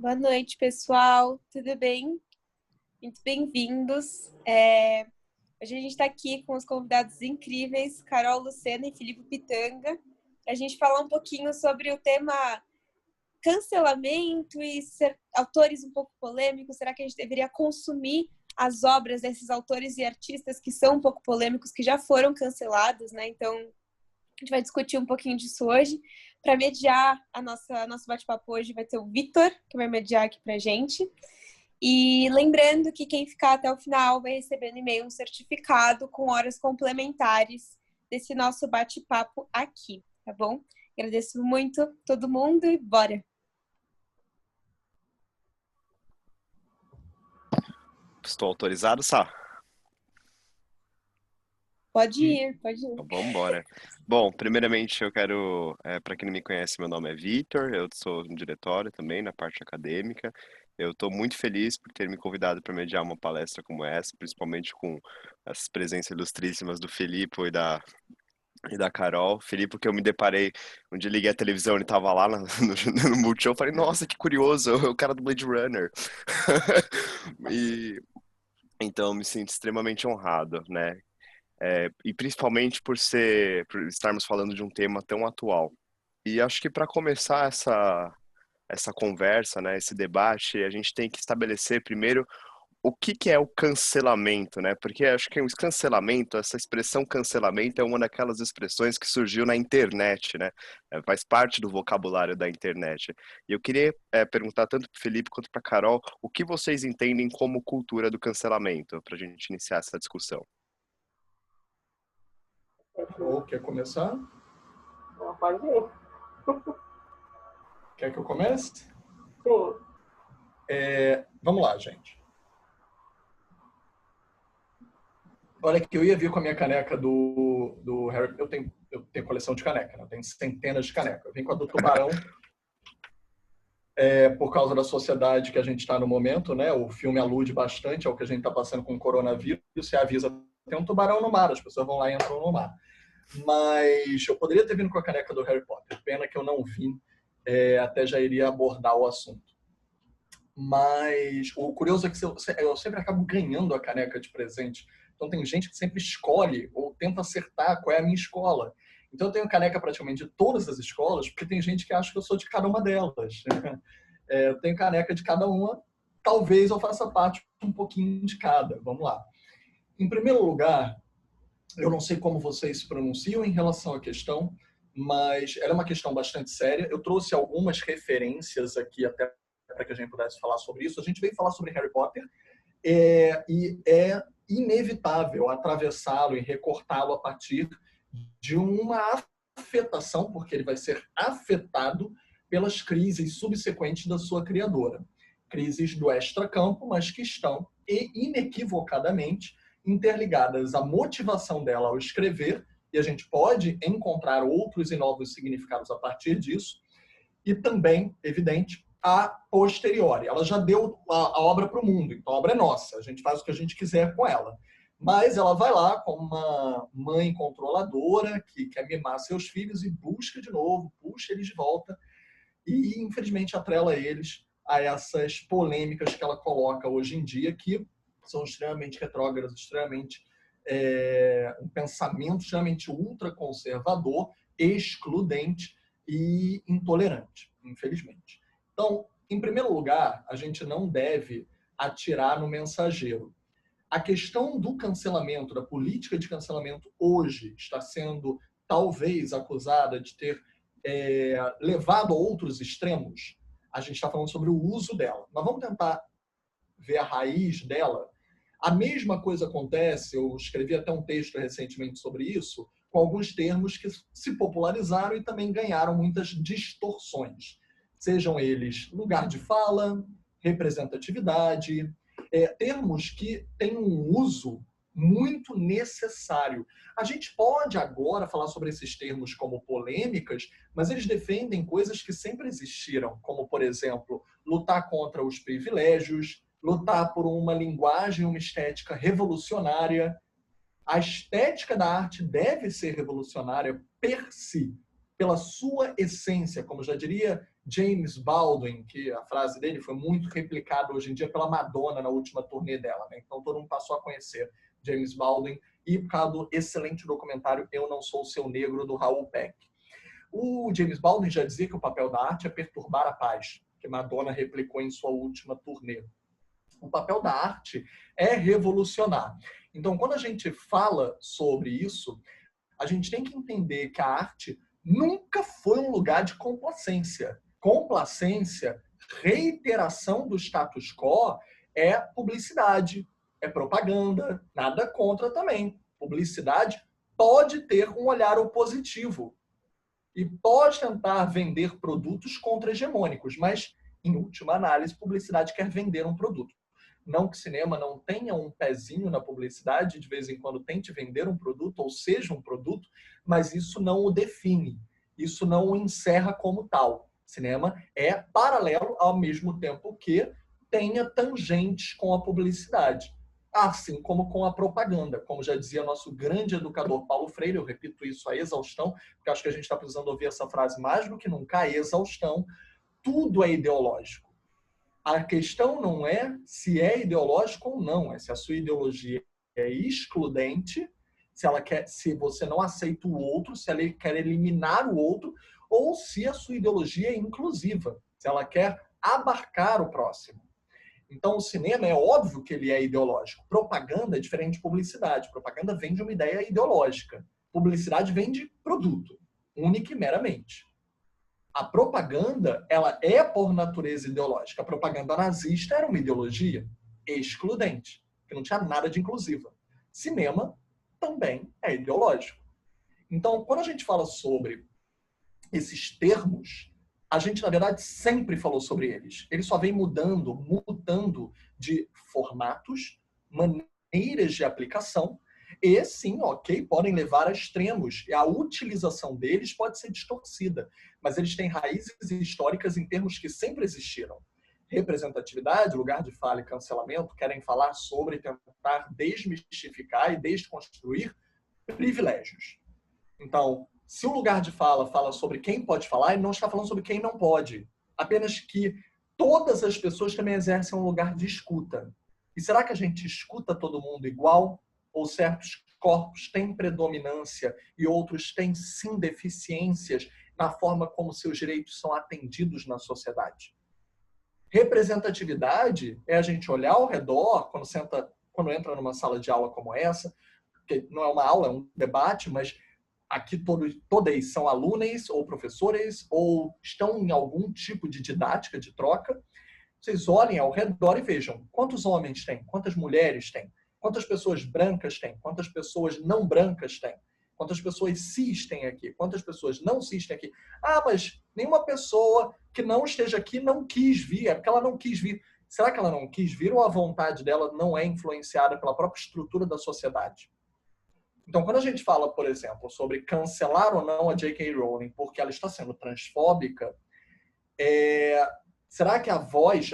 Boa noite, pessoal. Tudo bem? Muito bem-vindos. Hoje a gente está aqui com os convidados incríveis, Carol Lucena e Filipe Pitanga, para a gente falar um pouquinho sobre o tema cancelamento e ser autores um pouco polêmicos. Será que a gente deveria consumir as obras desses autores e artistas que são um pouco polêmicos, que já foram cancelados, né? Então, a gente vai discutir um pouquinho disso hoje. Para mediar nosso bate-papo hoje vai ter o Vitor, que vai mediar aqui para a gente. E lembrando que quem ficar até o final vai receber no e-mail um certificado com horas complementares desse nosso bate-papo aqui, tá bom? Agradeço muito todo mundo e bora! Estou autorizado, Sá? Pode ir. Então, vamos embora. Bom, primeiramente eu quero, para quem não me conhece, meu nome é Vitor, eu sou no diretório também, na parte acadêmica. Eu estou muito feliz por ter me convidado para mediar uma palestra como essa, principalmente com as presenças ilustríssimas do Filipe e da Carol. Filipe, que eu me deparei, onde liguei a televisão, ele estava lá no Multishow, eu falei, nossa, que curioso, é o cara do Blade Runner. E então eu me sinto extremamente honrado, né? E principalmente por estarmos falando de um tema tão atual. E acho que para começar essa conversa, né, esse debate, a gente tem que estabelecer primeiro o que que é o cancelamento, né? Porque acho que o cancelamento, essa expressão cancelamento é uma daquelas expressões que surgiu na internet, né? Faz parte do vocabulário da internet. E eu queria perguntar tanto para o Felipe quanto para a Carol, o que vocês entendem como cultura do cancelamento, para a gente iniciar essa discussão. Quer começar? Não, pode ir. Quer que eu comece? Sim. Vamos lá, gente. Olha que eu ia vir com a minha caneca do Harry. Eu tenho coleção de caneca, né? Eu tenho centenas de canecas. Eu vim com a do Tubarão por causa da sociedade que a gente está no momento, né? O filme alude bastante ao que a gente está passando com o coronavírus. Você avisa, tem um tubarão no mar, as pessoas vão lá e entram no mar. Mas eu poderia ter vindo com a caneca do Harry Potter. Pena que eu não vim. Até já iria abordar o assunto. Mas o curioso é que eu sempre acabo ganhando a caneca de presente. Então tem gente que sempre escolhe ou tenta acertar qual é a minha escola. Então eu tenho caneca praticamente de todas as escolas, porque tem gente que acha que eu sou de cada uma delas. Eu tenho caneca de cada uma, talvez eu faça parte um pouquinho de cada. Vamos lá. Em primeiro lugar, eu não sei como vocês se pronunciam em relação à questão, mas ela é uma questão bastante séria. Eu trouxe algumas referências aqui até para que a gente pudesse falar sobre isso. A gente veio falar sobre Harry Potter e é inevitável atravessá-lo e recortá-lo a partir de uma afetação, porque ele vai ser afetado pelas crises subsequentes da sua criadora. Crises do extracampo, mas que estão inequivocadamente interligadas à motivação dela ao escrever, e a gente pode encontrar outros e novos significados a partir disso, e também, evidente, a posteriori. Ela já deu a obra para o mundo, então a obra é nossa, a gente faz o que a gente quiser com ela. Mas ela vai lá como uma mãe controladora que quer mimar seus filhos e busca de novo, puxa eles de volta e, infelizmente, atrela eles a essas polêmicas que ela coloca hoje em dia, que são extremamente retrógradas, extremamente um pensamento extremamente ultraconservador, excludente e intolerante, infelizmente. Então, em primeiro lugar, a gente não deve atirar no mensageiro. A questão do cancelamento, da política de cancelamento hoje, está sendo talvez acusada de ter levado a outros extremos. A gente está falando sobre o uso dela. Mas vamos tentar ver a raiz dela. A mesma coisa acontece, eu escrevi até um texto recentemente sobre isso, com alguns termos que se popularizaram e também ganharam muitas distorções. Sejam eles lugar de fala, representatividade, termos que têm um uso muito necessário. A gente pode agora falar sobre esses termos como polêmicas, mas eles defendem coisas que sempre existiram, como, por exemplo, lutar contra os privilégios, lutar por uma linguagem, uma estética revolucionária. A estética da arte deve ser revolucionária per si, pela sua essência, como já diria James Baldwin, que a frase dele foi muito replicada hoje em dia pela Madonna na última turnê dela, né? Então todo mundo passou a conhecer James Baldwin e por causa do excelente documentário Eu Não Sou o Seu Negro, do Raoul Peck. O James Baldwin já dizia que o papel da arte é perturbar a paz, que Madonna replicou em sua última turnê. O papel da arte é revolucionar. Então, quando a gente fala sobre isso, a gente tem que entender que a arte nunca foi um lugar de complacência. Complacência, reiteração do status quo, é publicidade, é propaganda, nada contra também. Publicidade pode ter um olhar opositivo e pode tentar vender produtos contra-hegemônicos, mas, em última análise, publicidade quer vender um produto. Não que cinema não tenha um pezinho na publicidade, de vez em quando tente vender um produto, ou seja, um produto, mas isso não o define, isso não o encerra como tal. Cinema é paralelo ao mesmo tempo que tenha tangentes com a publicidade, assim como com a propaganda. Como já dizia nosso grande educador Paulo Freire, eu repito isso à exaustão, porque acho que a gente está precisando ouvir essa frase mais do que nunca, a exaustão, tudo é ideológico. A questão não é se é ideológico ou não, é se a sua ideologia é excludente, se você não aceita o outro, se ela quer eliminar o outro, ou se a sua ideologia é inclusiva, se ela quer abarcar o próximo. Então, o cinema é óbvio que ele é ideológico. Propaganda é diferente de publicidade. Propaganda vem de uma ideia ideológica. Publicidade vem de produto, única e meramente. A propaganda, ela é por natureza ideológica. A propaganda nazista era uma ideologia excludente, que não tinha nada de inclusiva. Cinema também é ideológico. Então, quando a gente fala sobre esses termos, a gente, na verdade, sempre falou sobre eles. Ele só vem mudando, mutando de formatos, maneiras de aplicação, e sim, ok, podem levar a extremos. E a utilização deles pode ser distorcida, mas eles têm raízes históricas em termos que sempre existiram. Representatividade, lugar de fala e cancelamento querem falar sobre tentar desmistificar e desconstruir privilégios. Então, se o lugar de fala fala sobre quem pode falar, ele não está falando sobre quem não pode. Apenas que todas as pessoas também exercem um lugar de escuta. E será que a gente escuta todo mundo igual? Ou certos corpos têm predominância e outros têm, sim, deficiências na forma como seus direitos são atendidos na sociedade? Representatividade é a gente olhar ao redor, quando entra numa sala de aula como essa, que não é uma aula, é um debate, mas aqui todas são alunos ou professores ou estão em algum tipo de didática, de troca. Vocês olhem ao redor e vejam quantos homens tem, quantas mulheres tem, quantas pessoas brancas tem, quantas pessoas não brancas tem, quantas pessoas cis tem aqui, quantas pessoas não cis tem aqui. Ah, mas nenhuma pessoa que não esteja aqui não quis vir, é porque ela não quis vir. Será que ela não quis vir ou a vontade dela não é influenciada pela própria estrutura da sociedade? Então, quando a gente fala, por exemplo, sobre cancelar ou não a J.K. Rowling porque ela está sendo transfóbica, será que a voz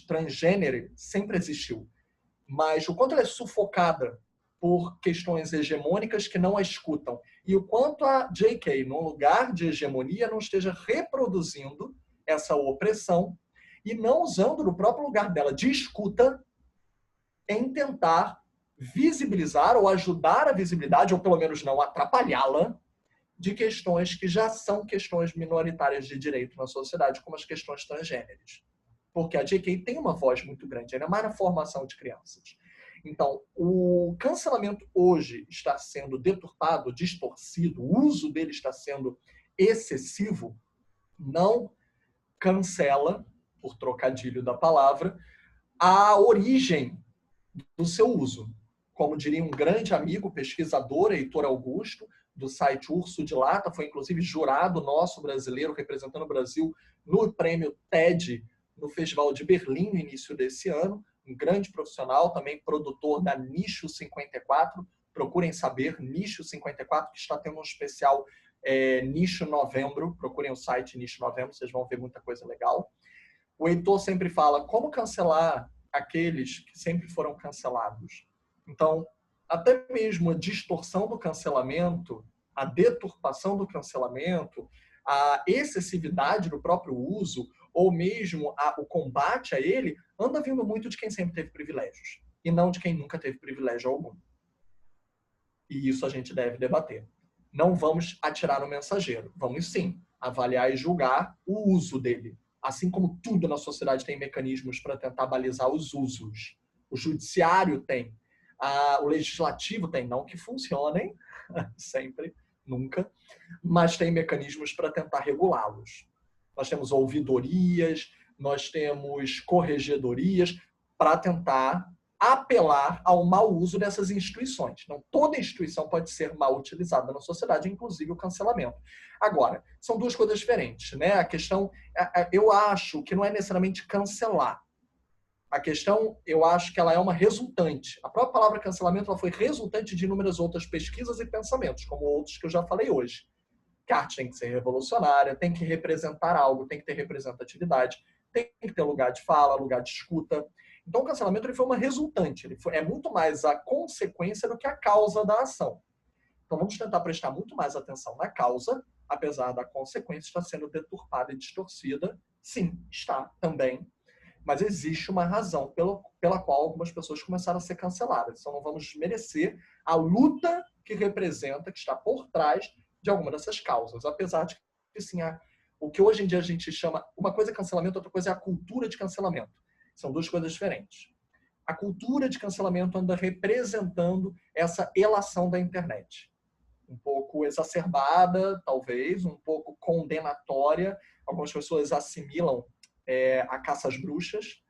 transgênero sempre existiu? Mas o quanto ela é sufocada por questões hegemônicas que não a escutam e o quanto a J.K., num lugar de hegemonia, não esteja reproduzindo essa opressão e não usando no próprio lugar dela de escuta em tentar visibilizar ou ajudar a visibilidade, ou pelo menos não atrapalhá-la, de questões que já são questões minoritárias de direito na sociedade, como as questões transgêneres. Porque a J.K. tem uma voz muito grande, ainda mais na formação de crianças. Então, o cancelamento hoje está sendo deturpado, distorcido, o uso dele está sendo excessivo, não cancela, por trocadilho da palavra, a origem do seu uso. Como diria um grande amigo, pesquisador, Heitor Augusto, do site Urso de Lata, foi inclusive jurado nosso brasileiro, representando o Brasil no prêmio TED, no Festival de Berlim, no início desse ano. Um grande profissional, também produtor da Nicho 54. Procurem saber, Nicho 54, que está tendo um especial Nicho Novembro. Procurem o site Nicho Novembro, vocês vão ver muita coisa legal. O Heitor sempre fala como cancelar aqueles que sempre foram cancelados. Então, até mesmo a distorção do cancelamento, a deturpação do cancelamento, a excessividade do próprio uso, ou mesmo o combate a ele, anda vindo muito de quem sempre teve privilégios, e não de quem nunca teve privilégio algum. E isso a gente deve debater. Não vamos atirar no mensageiro, vamos sim avaliar e julgar o uso dele. Assim como tudo na sociedade tem mecanismos para tentar balizar os usos. O judiciário tem, o legislativo tem, não que funcionem sempre, nunca, mas tem mecanismos para tentar regulá-los. Nós temos ouvidorias, nós temos corregedorias para tentar apelar ao mau uso dessas instituições. Não toda instituição pode ser mal utilizada na sociedade, inclusive o cancelamento. Agora, são duas coisas diferentes, né? A questão, eu acho que não é necessariamente cancelar. A questão, eu acho que ela é uma resultante. A própria palavra cancelamento ela foi resultante de inúmeras outras pesquisas e pensamentos, como outros que eu já falei hoje. Que a arte tem que ser revolucionária, tem que representar algo, tem que ter representatividade, tem que ter lugar de fala, lugar de escuta. Então, o cancelamento ele foi uma resultante, é muito mais a consequência do que a causa da ação. Então, vamos tentar prestar muito mais atenção na causa, apesar da consequência estar sendo deturpada e distorcida. Sim, está também. Mas existe uma razão pela qual algumas pessoas começaram a ser canceladas. Então, não vamos desmerecer a luta que representa, que está por trás de alguma dessas causas. Apesar de que, assim, o que hoje em dia a gente chama... Uma coisa é cancelamento, outra coisa é a cultura de cancelamento. São duas coisas diferentes. A cultura de cancelamento anda representando essa elação da internet. Um pouco exacerbada, talvez, um pouco condenatória. Algumas pessoas assimilam a caça às bruxas.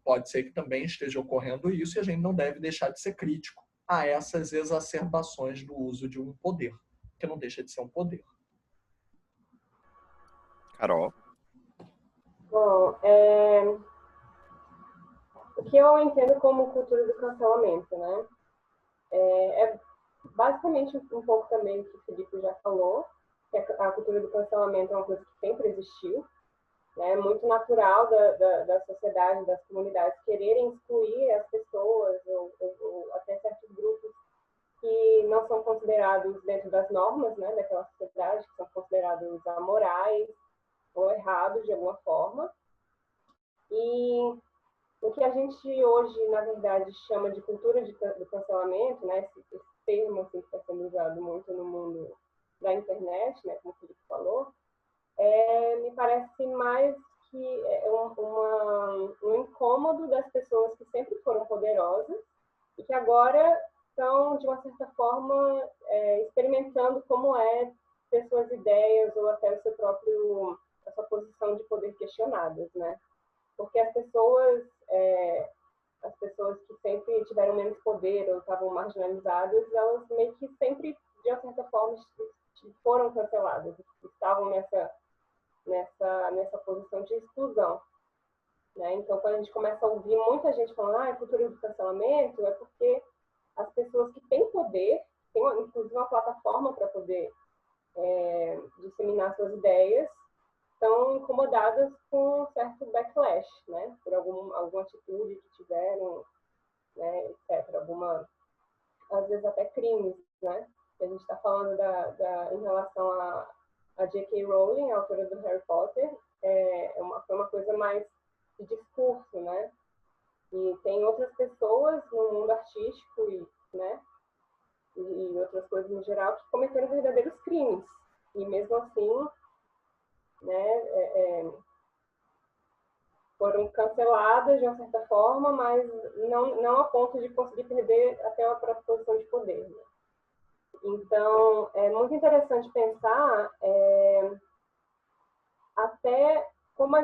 Pode ser que também esteja ocorrendo isso e a gente não deve deixar de ser crítico a essas exacerbações do uso de um poder, que não deixa de ser um poder. Carol? Bom, o que eu entendo como cultura do cancelamento, né? É basicamente um pouco também o que o Felipe já falou, que a cultura do cancelamento é uma coisa que sempre existiu, né? É muito natural da sociedade, das comunidades quererem excluir as pessoas ou até certos grupos que não são considerados dentro das normas, né, daquela sociedade, que são considerados amorais ou errados de alguma forma. E o que a gente hoje, na verdade, chama de cultura do cancelamento, né, esse termo assim, que está sendo usado muito no mundo da internet, né, como o Felipe falou, me parece mais que é um incômodo das pessoas que sempre foram poderosas e que agora estão, de uma certa forma, experimentando como é ter suas ideias ou até a sua posição de poder questionadas, né? Porque as pessoas que sempre tiveram menos poder ou estavam marginalizadas, elas meio que sempre, de uma certa forma, foram canceladas, estavam nessa posição de exclusão. Né? Então, quando a gente começa a ouvir muita gente falando é cultura do cancelamento, é porque as pessoas que têm poder, têm inclusive uma plataforma para poder disseminar suas ideias, estão incomodadas com um certo backlash, né? Por alguma atitude que tiveram, né? Etc. Às vezes até crimes, né? A gente está falando em relação a J.K. Rowling, a autora do Harry Potter, foi uma coisa mais de discurso, né? E tem outras pessoas no mundo artístico né? E outras coisas no geral que cometeram verdadeiros crimes. E mesmo assim, né, foram canceladas de uma certa forma, mas não a ponto de conseguir perder até a própria posição de poder. Né? Então, é muito interessante pensar até como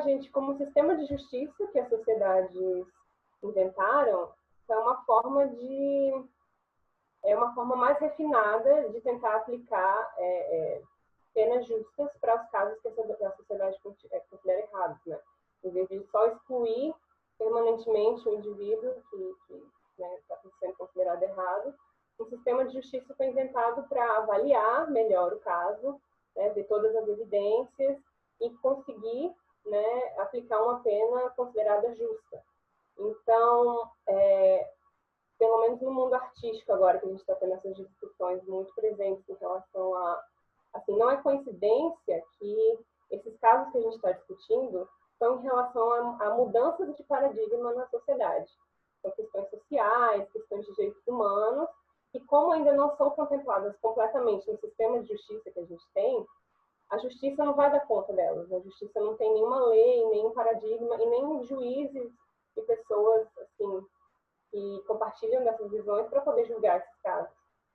o sistema de justiça que as sociedades inventaram é uma forma mais refinada de tentar aplicar penas justas para os casos que a sociedade considera errados, né? Em vez de só excluir permanentemente o indivíduo que está sendo considerado errado, o sistema de justiça foi inventado para avaliar melhor o caso, né, ver todas as evidências e conseguir, né, aplicar uma pena considerada justa. Então, pelo menos no mundo artístico agora, que a gente está tendo essas discussões muito presentes em relação Assim, não é coincidência que esses casos que a gente está discutindo são em relação a mudanças de paradigma na sociedade. São questões sociais, questões de direitos humanos, e como ainda não são contempladas completamente no sistema de justiça que a gente tem, a justiça não vai dar conta delas. A justiça não tem nenhuma lei, nenhum paradigma, e nem juízes e pessoas assim, que compartilham dessas visões para poder julgar esses casos.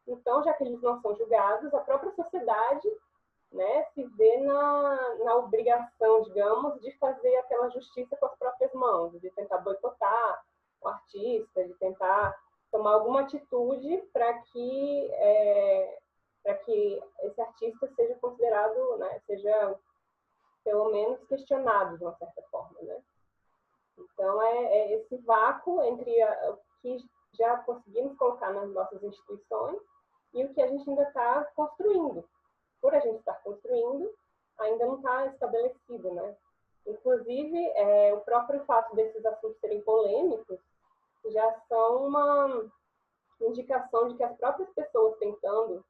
Então, já que eles não são julgados, a própria sociedade, né, se vê na obrigação, digamos, de fazer aquela justiça com as próprias mãos, de tentar boicotar o artista, de tentar tomar alguma atitude para que esse artista seja considerado, né, seja pelo menos questionado de uma certa forma, né? Então é esse vácuo entre o que já conseguimos colocar nas nossas instituições e o que a gente ainda está construindo. Por a gente estar construindo, ainda não está estabelecido, né? Inclusive, o próprio fato desses assuntos serem polêmicos já são uma indicação de que as próprias pessoas tentando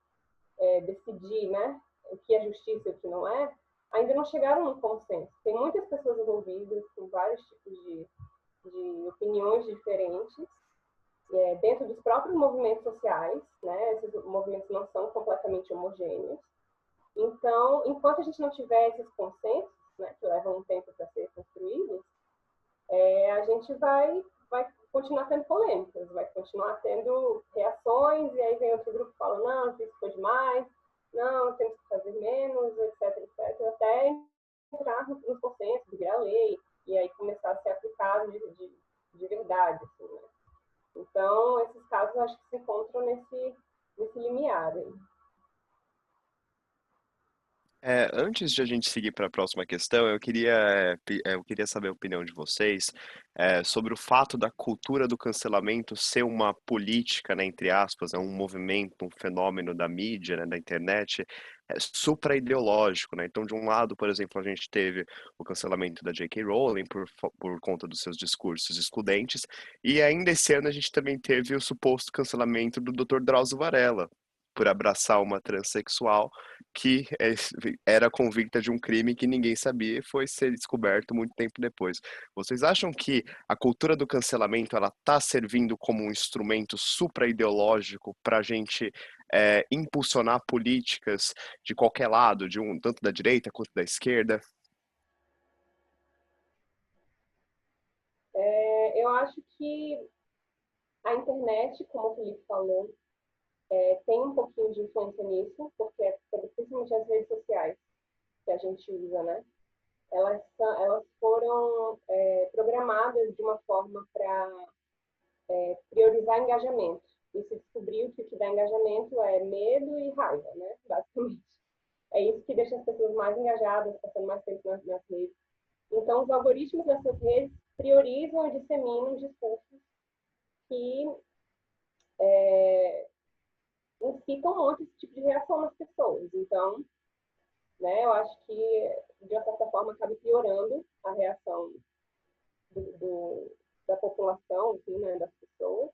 decidir, né, o que é justiça e o que não é, ainda não chegaram num consenso. Tem muitas pessoas envolvidas com vários tipos de opiniões diferentes, dentro dos próprios movimentos sociais, né? Esses movimentos não são completamente homogêneos. Então, enquanto a gente não tiver esses consensos, né, que levam um tempo para ser construídos, a gente vai continuar tendo polêmicas, vai continuar tendo reações, e aí vem outro grupo que fala, não, isso foi demais, não, temos que fazer menos, etc, etc, até entrar nos consensos, virar lei, e aí começar a ser aplicado de verdade, assim, né? Então, esses casos acho que se encontram nesse limiar aí. Antes de a gente seguir para a próxima questão, eu queria saber a opinião de vocês sobre o fato da cultura do cancelamento ser uma política, né, entre aspas, um movimento, um fenômeno da mídia, né, da internet, supra-ideológico, né? Então, de um lado, por exemplo, a gente teve o cancelamento da J.K. Rowling por conta dos seus discursos excludentes, e ainda esse ano a gente também teve o suposto cancelamento do Dr. Drauzio Varela por abraçar uma transexual que era convicta de um crime que ninguém sabia e foi ser descoberto muito tempo depois. Vocês acham que a cultura do cancelamento ela está servindo como um instrumento supra-ideológico para a gente impulsionar políticas de qualquer lado, tanto da direita quanto da esquerda? Eu acho que a internet, como o Felipe falou, tem um pouquinho de influência nisso, porque principalmente as redes sociais que a gente usa, né? Elas foram programadas de uma forma para priorizar engajamento. E se descobriu que o que dá engajamento é medo e raiva, né? Basicamente. É isso que deixa as pessoas mais engajadas, passando mais tempo nas redes. Então, os algoritmos dessas redes priorizam e disseminam discursos que incitam muito esse tipo de reação nas pessoas. Então, né, eu acho que, de uma certa forma, acaba piorando a reação da população, assim, né, das pessoas.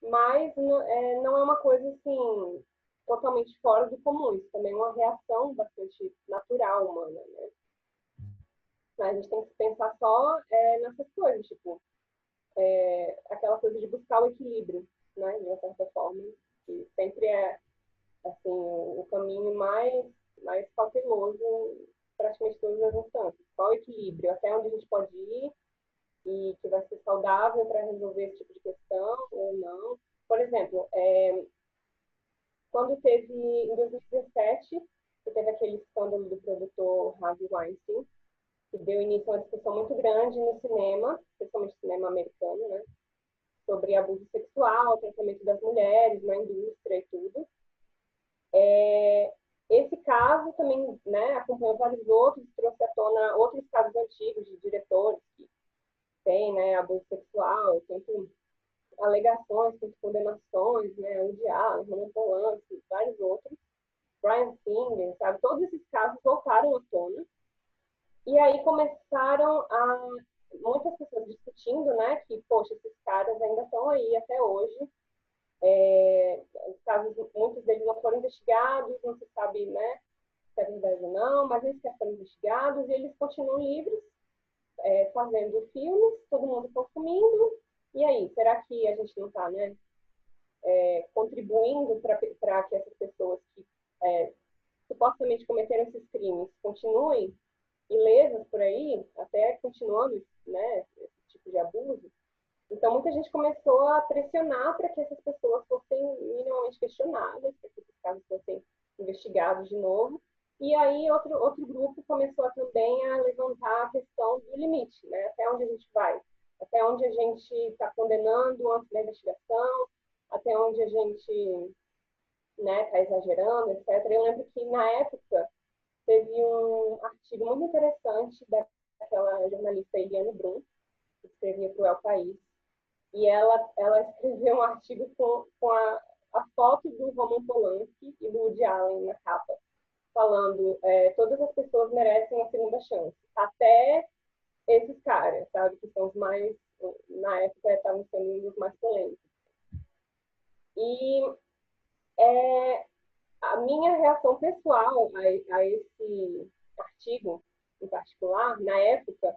Mas não é uma coisa, assim, totalmente fora do comum. Isso também é uma reação bastante natural humana, né? A gente tem que pensar só nessas coisas, tipo, aquela coisa de buscar o equilíbrio, né, de uma certa forma, que sempre é, assim, o caminho mais cauteloso praticamente todas as instâncias. Qual o equilíbrio? Até onde a gente pode ir e que vai ser saudável para resolver esse tipo de questão ou não. Por exemplo, quando teve, em 2017, que teve aquele escândalo do produtor Harvey Weinstein, que deu início a uma discussão muito grande no cinema, principalmente no cinema americano, né, sobre abuso sexual, tratamento das mulheres na indústria e tudo. Esse caso também, né, acompanhou vários outros, trouxe à tona outros casos antigos de diretores que têm, né, abuso sexual, tanto alegações, quanto condenações, né, Woody Allen, Roman Polanski, vários outros, Bryan Singer, sabe, todos esses casos voltaram à tona. E aí começaram muitas pessoas discutindo, né, que, poxa, esses caras ainda estão aí até hoje. Os casos, muitos deles não foram investigados, não se sabe, né, é verdade ou não, mas eles foram investigados e eles continuam livres, fazendo filmes, todo mundo consumindo. E aí, será que a gente não está, né, contribuindo para que essas pessoas que supostamente cometeram esses crimes continuem ilesas por aí, até continuando, né, esse tipo de abuso? Então, muita gente começou a pressionar para que essas pessoas fossem minimamente questionadas, para que esses casos fossem investigados de novo. E aí, outro grupo começou também a levantar a questão do limite, né? Até onde a gente vai? Até onde a gente está condenando antes da investigação? Até onde a gente, né, está exagerando, etc. Eu lembro que, na época, teve um artigo muito interessante daquela jornalista Eliane Brum, que escrevia para o El País, e ela escreveu um artigo com a foto do Roman Polanski e do Woody Allen na capa, falando todas as pessoas merecem a segunda chance, até esses caras, sabe, que são os mais, na época, estavam sendo os mais polêmicos. E a minha reação pessoal a esse artigo, em particular, na época,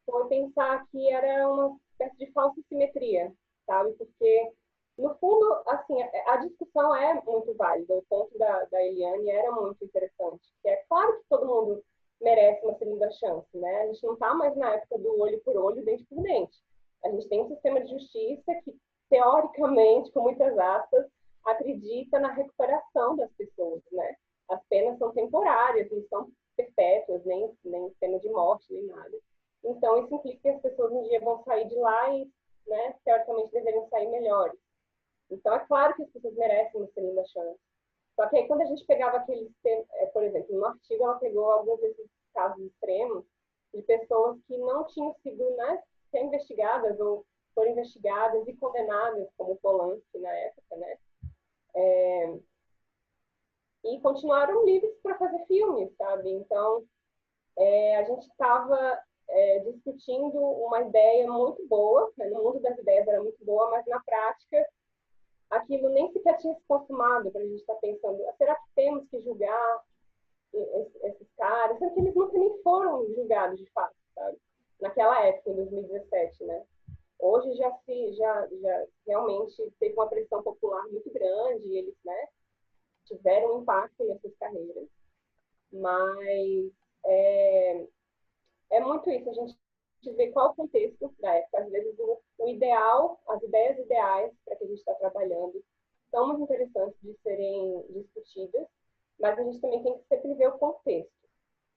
foi pensar que era uma espécie de falsa simetria, sabe? Porque, no fundo, assim, a discussão é muito válida. O ponto da Eliane era muito interessante. Que é claro que todo mundo merece uma segunda chance, né? A gente não está mais na época do olho por olho, dente por dente. A gente tem um sistema de justiça que, teoricamente, com muitas aspas, acredita na recuperação das pessoas, né? As penas são temporárias, não são perpétuas, nem pena de morte, nem nada. Então, isso implica que as pessoas um dia vão sair de lá e, né, teoricamente, deveriam sair melhores. Então, é claro que as pessoas merecem uma segunda chance. Só que aí, quando a gente pegava aqueles... por exemplo, no artigo, ela pegou alguns desses casos extremos de pessoas que não tinham sido, né, investigadas ou foram investigadas e condenadas, como Polanski na época, né? E continuaram livres para fazer filmes, sabe? Então, a gente estava discutindo uma ideia muito boa, né? No mundo das ideias era muito boa, mas na prática aquilo nem sequer tinha se consumado, para a gente estar pensando, será que temos que julgar esses caras? Sendo que eles nunca nem foram julgados de fato, sabe? Naquela época, em 2017, né? Hoje já realmente teve uma pressão popular muito grande, e eles, né, tiveram um impacto nessas carreiras. Mas é muito isso, a gente vê qual o contexto da época. Às vezes o ideal, as ideias ideais para que a gente está trabalhando são muito interessantes de serem discutidas, mas a gente também tem que sempre ver o contexto.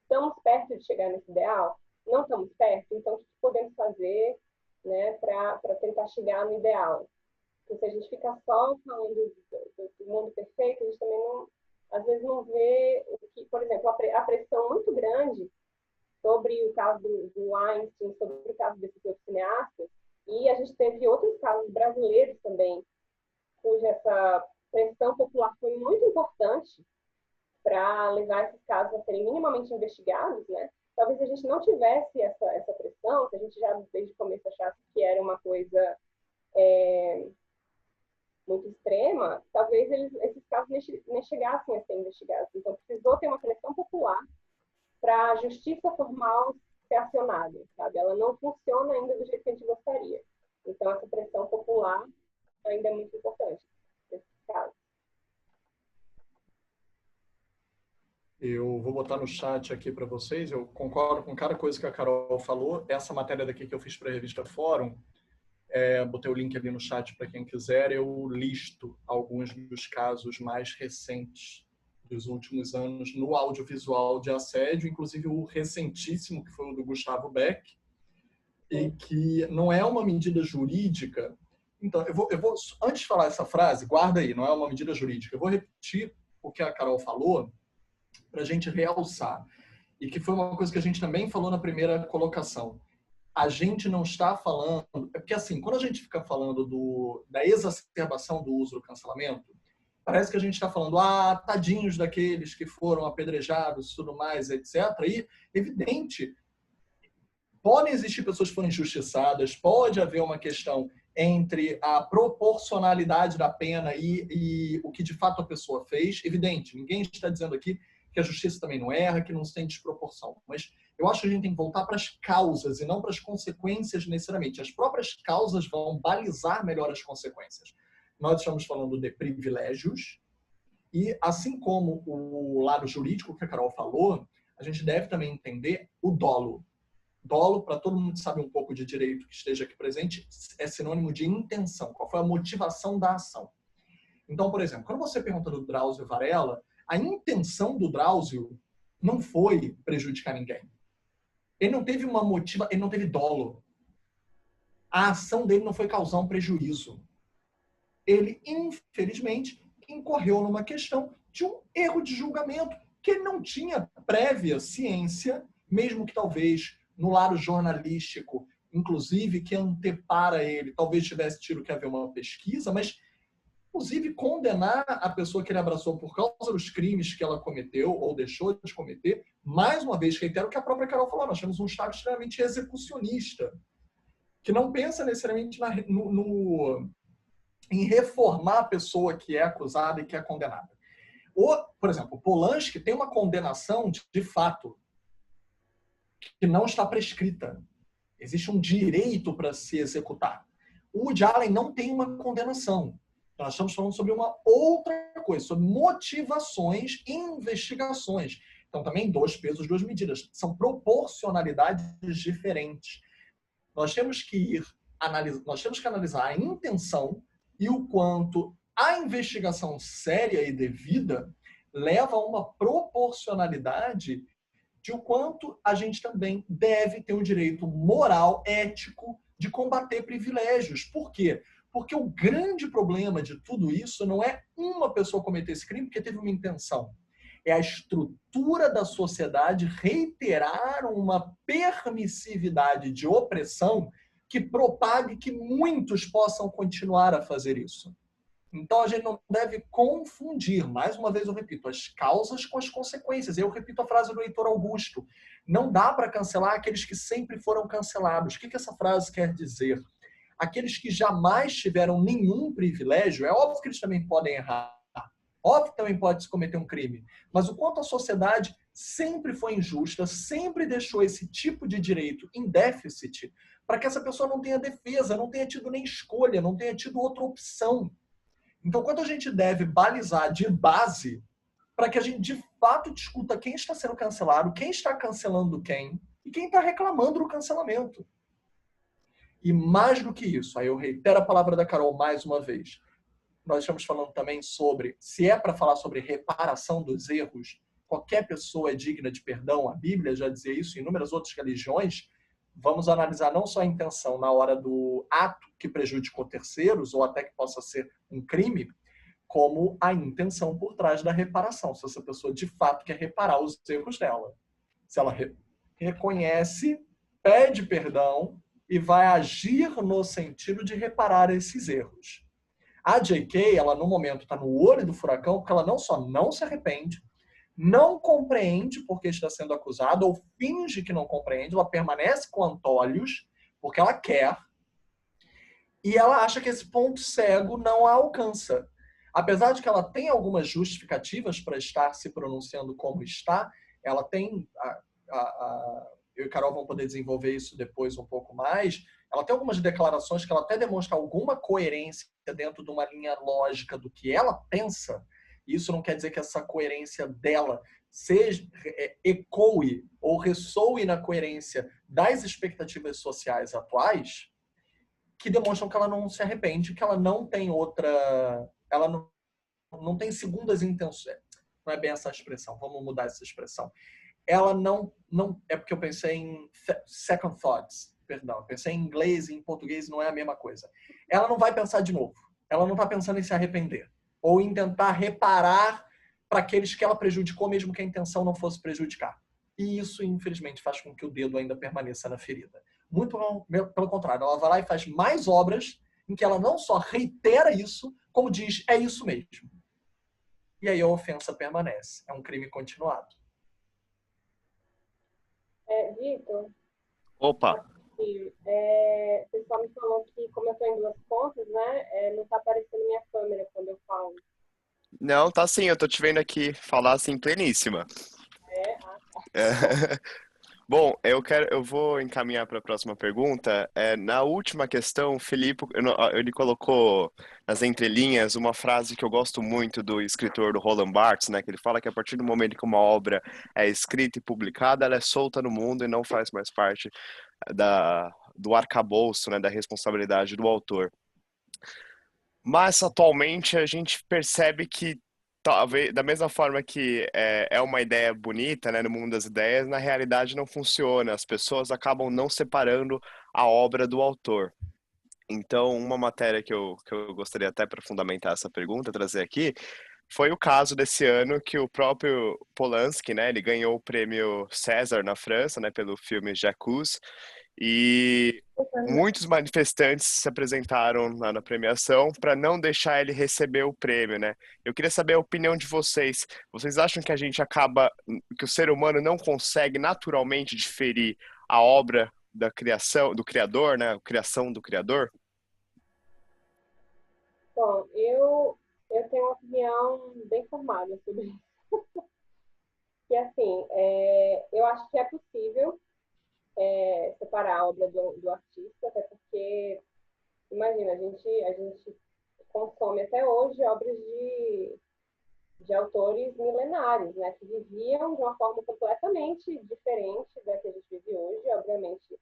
Estamos perto de chegar nesse ideal? Não estamos perto? Então, o que podemos fazer, né, para tentar chegar no ideal? Porque se a gente ficar só falando do mundo perfeito, a gente também não, às vezes não vê o que, por exemplo, a pressão muito grande sobre o caso do Weinstein, sobre o caso desses outros cineastas, e a gente teve outros casos brasileiros também, cuja essa pressão popular foi muito importante para levar esses casos a serem minimamente investigados, né? Talvez a gente não tivesse essa pressão, se a gente já desde o começo achasse que era uma coisa muito extrema, talvez esses casos nem chegassem a ser investigados. Então, precisou ter uma pressão popular para a justiça formal ser acionada, sabe? Ela não funciona ainda do jeito que a gente gostaria. Então, essa pressão popular ainda é muito importante nesse caso. Eu vou botar no chat aqui para vocês. Eu concordo com cada coisa que a Carol falou. Essa matéria daqui que eu fiz para a revista Fórum, botei o link ali no chat para quem quiser. Eu listo alguns dos casos mais recentes dos últimos anos no audiovisual de assédio, inclusive o recentíssimo, que foi o do Gustavo Beck, e que não é uma medida jurídica. Então, eu vou antes de falar essa frase, guarda aí, não é uma medida jurídica. Eu vou repetir o que a Carol falou para a gente realçar, e que foi uma coisa que a gente também falou na primeira colocação. A gente não está falando... Porque, assim, quando a gente fica falando da exacerbação do uso do cancelamento, parece que a gente está falando, tadinhos daqueles que foram apedrejados, tudo mais, etc. E, evidente, podem existir pessoas que foram injustiçadas, pode haver uma questão entre a proporcionalidade da pena e o que de fato a pessoa fez. Evidente, ninguém está dizendo aqui que a justiça também não erra, que não se tem desproporção. Mas eu acho que a gente tem que voltar para as causas e não para as consequências necessariamente. As próprias causas vão balizar melhor as consequências. Nós estamos falando de privilégios e, assim como o lado jurídico que a Carol falou, a gente deve também entender o dolo. Dolo, para todo mundo que sabe um pouco de direito que esteja aqui presente, é sinônimo de intenção. Qual foi a motivação da ação? Então, por exemplo, quando você pergunta do Drauzio Varela, a intenção do Drauzio não foi prejudicar ninguém. Ele não teve ele não teve dolo. A ação dele não foi causar um prejuízo. Ele, infelizmente, incorreu numa questão de um erro de julgamento que ele não tinha prévia ciência, mesmo que talvez no lado jornalístico, inclusive, que antepara ele, talvez tivesse tido que haver uma pesquisa, mas, inclusive, condenar a pessoa que ele abraçou por causa dos crimes que ela cometeu ou deixou de cometer, mais uma vez, reitero o que a própria Carol falou, nós temos um Estado extremamente execucionista, que não pensa necessariamente em reformar a pessoa que é acusada e que é condenada. Por exemplo, o Polanski tem uma condenação de fato que não está prescrita. Existe um direito para se executar. O Woody Allen não tem uma condenação. Nós estamos falando sobre uma outra coisa, sobre motivações e investigações. Então, também 2 pesos, 2 medidas. São proporcionalidades diferentes. Nós temos que analisar a intenção e o quanto a investigação séria e devida leva a uma proporcionalidade de o quanto a gente também deve ter um direito moral, ético, de combater privilégios. Por quê? Porque o grande problema de tudo isso não é uma pessoa cometer esse crime porque teve uma intenção. É a estrutura da sociedade reiterar uma permissividade de opressão que propague que muitos possam continuar a fazer isso. Então, a gente não deve confundir, mais uma vez eu repito, as causas com as consequências. Eu repito a frase do Heitor Augusto. Não dá para cancelar aqueles que sempre foram cancelados. O que essa frase quer dizer? Aqueles que jamais tiveram nenhum privilégio, é óbvio que eles também podem errar. Óbvio que também pode se cometer um crime. Mas o quanto a sociedade sempre foi injusta, sempre deixou esse tipo de direito em déficit, para que essa pessoa não tenha defesa, não tenha tido nem escolha, não tenha tido outra opção. Então, quanto a gente deve balizar de base para que a gente, de fato, discuta quem está sendo cancelado, quem está cancelando quem e quem está reclamando do cancelamento. E mais do que isso, aí eu reitero a palavra da Carol mais uma vez, nós estamos falando também sobre, se é para falar sobre reparação dos erros, qualquer pessoa é digna de perdão, a Bíblia já dizia isso, em inúmeras outras religiões, vamos analisar não só a intenção na hora do ato que prejudicou terceiros, ou até que possa ser um crime, como a intenção por trás da reparação. Se essa pessoa de fato quer reparar os erros dela. Se ela reconhece, pede perdão e vai agir no sentido de reparar esses erros. A J.K., ela no momento está no olho do furacão, porque ela não só não se arrepende, não compreende porque está sendo acusada, ou finge que não compreende, ela permanece com antolhos, porque ela quer, e ela acha que esse ponto cego não a alcança. Apesar de que ela tem algumas justificativas para estar se pronunciando como está, ela tem, eu e Carol vão poder desenvolver isso depois um pouco mais, ela tem algumas declarações que ela até demonstra alguma coerência dentro de uma linha lógica do que ela pensa. Isso não quer dizer que essa coerência dela ecoe ou ressoe na coerência das expectativas sociais atuais, que demonstram que ela não se arrepende, que ela não tem outra... Ela não tem segundas intenções. Não é bem essa expressão, vamos mudar essa expressão. Ela não é porque eu pensei em second thoughts, perdão, pensei em inglês e em português não é a mesma coisa. Ela não vai pensar de novo. Ela não está pensando em se arrepender. Ou em tentar reparar para aqueles que ela prejudicou, mesmo que a intenção não fosse prejudicar. E isso, infelizmente, faz com que o dedo ainda permaneça na ferida. Muito pelo contrário, ela vai lá e faz mais obras em que ela não só reitera isso, como diz, é isso mesmo. E aí a ofensa permanece. É um crime continuado. Vitor? Opa! O pessoal me falou que, como eu estou em 2 pontas, né, não está aparecendo minha câmera quando eu falo. Não, tá sim, eu tô te vendo aqui falar assim pleníssima. É, Bom, eu vou encaminhar para a próxima pergunta. Na última questão, o Felipe, ele colocou nas entrelinhas uma frase que eu gosto muito do escritor do Roland Barthes, né? Que ele fala que a partir do momento que uma obra é escrita e publicada, ela é solta no mundo e não faz mais parte do arcabouço, né? Da responsabilidade do autor. Mas atualmente a gente percebe que talvez da mesma forma que é uma ideia bonita, né, no mundo das ideias, na realidade não funciona. As pessoas acabam não separando a obra do autor. Então, uma matéria que eu gostaria até para fundamentar essa pergunta, trazer aqui, foi o caso desse ano que o próprio Polanski, né, ele ganhou o prêmio César na França, né, pelo filme J'accuse, e muitos manifestantes se apresentaram lá na premiação para não deixar ele receber o prêmio, né? Eu queria saber a opinião de vocês. Vocês acham que a gente acaba, que o ser humano não consegue naturalmente diferir a obra da criação, do criador, né? A criação do criador? bom, eu tenho uma opinião bem formada sobre isso. Que, assim, eu acho que é possível separar a obra do artista, até porque, imagina, a gente consome até hoje obras de autores milenares, né, que viviam de uma forma completamente diferente da que a gente vive hoje. Obviamente,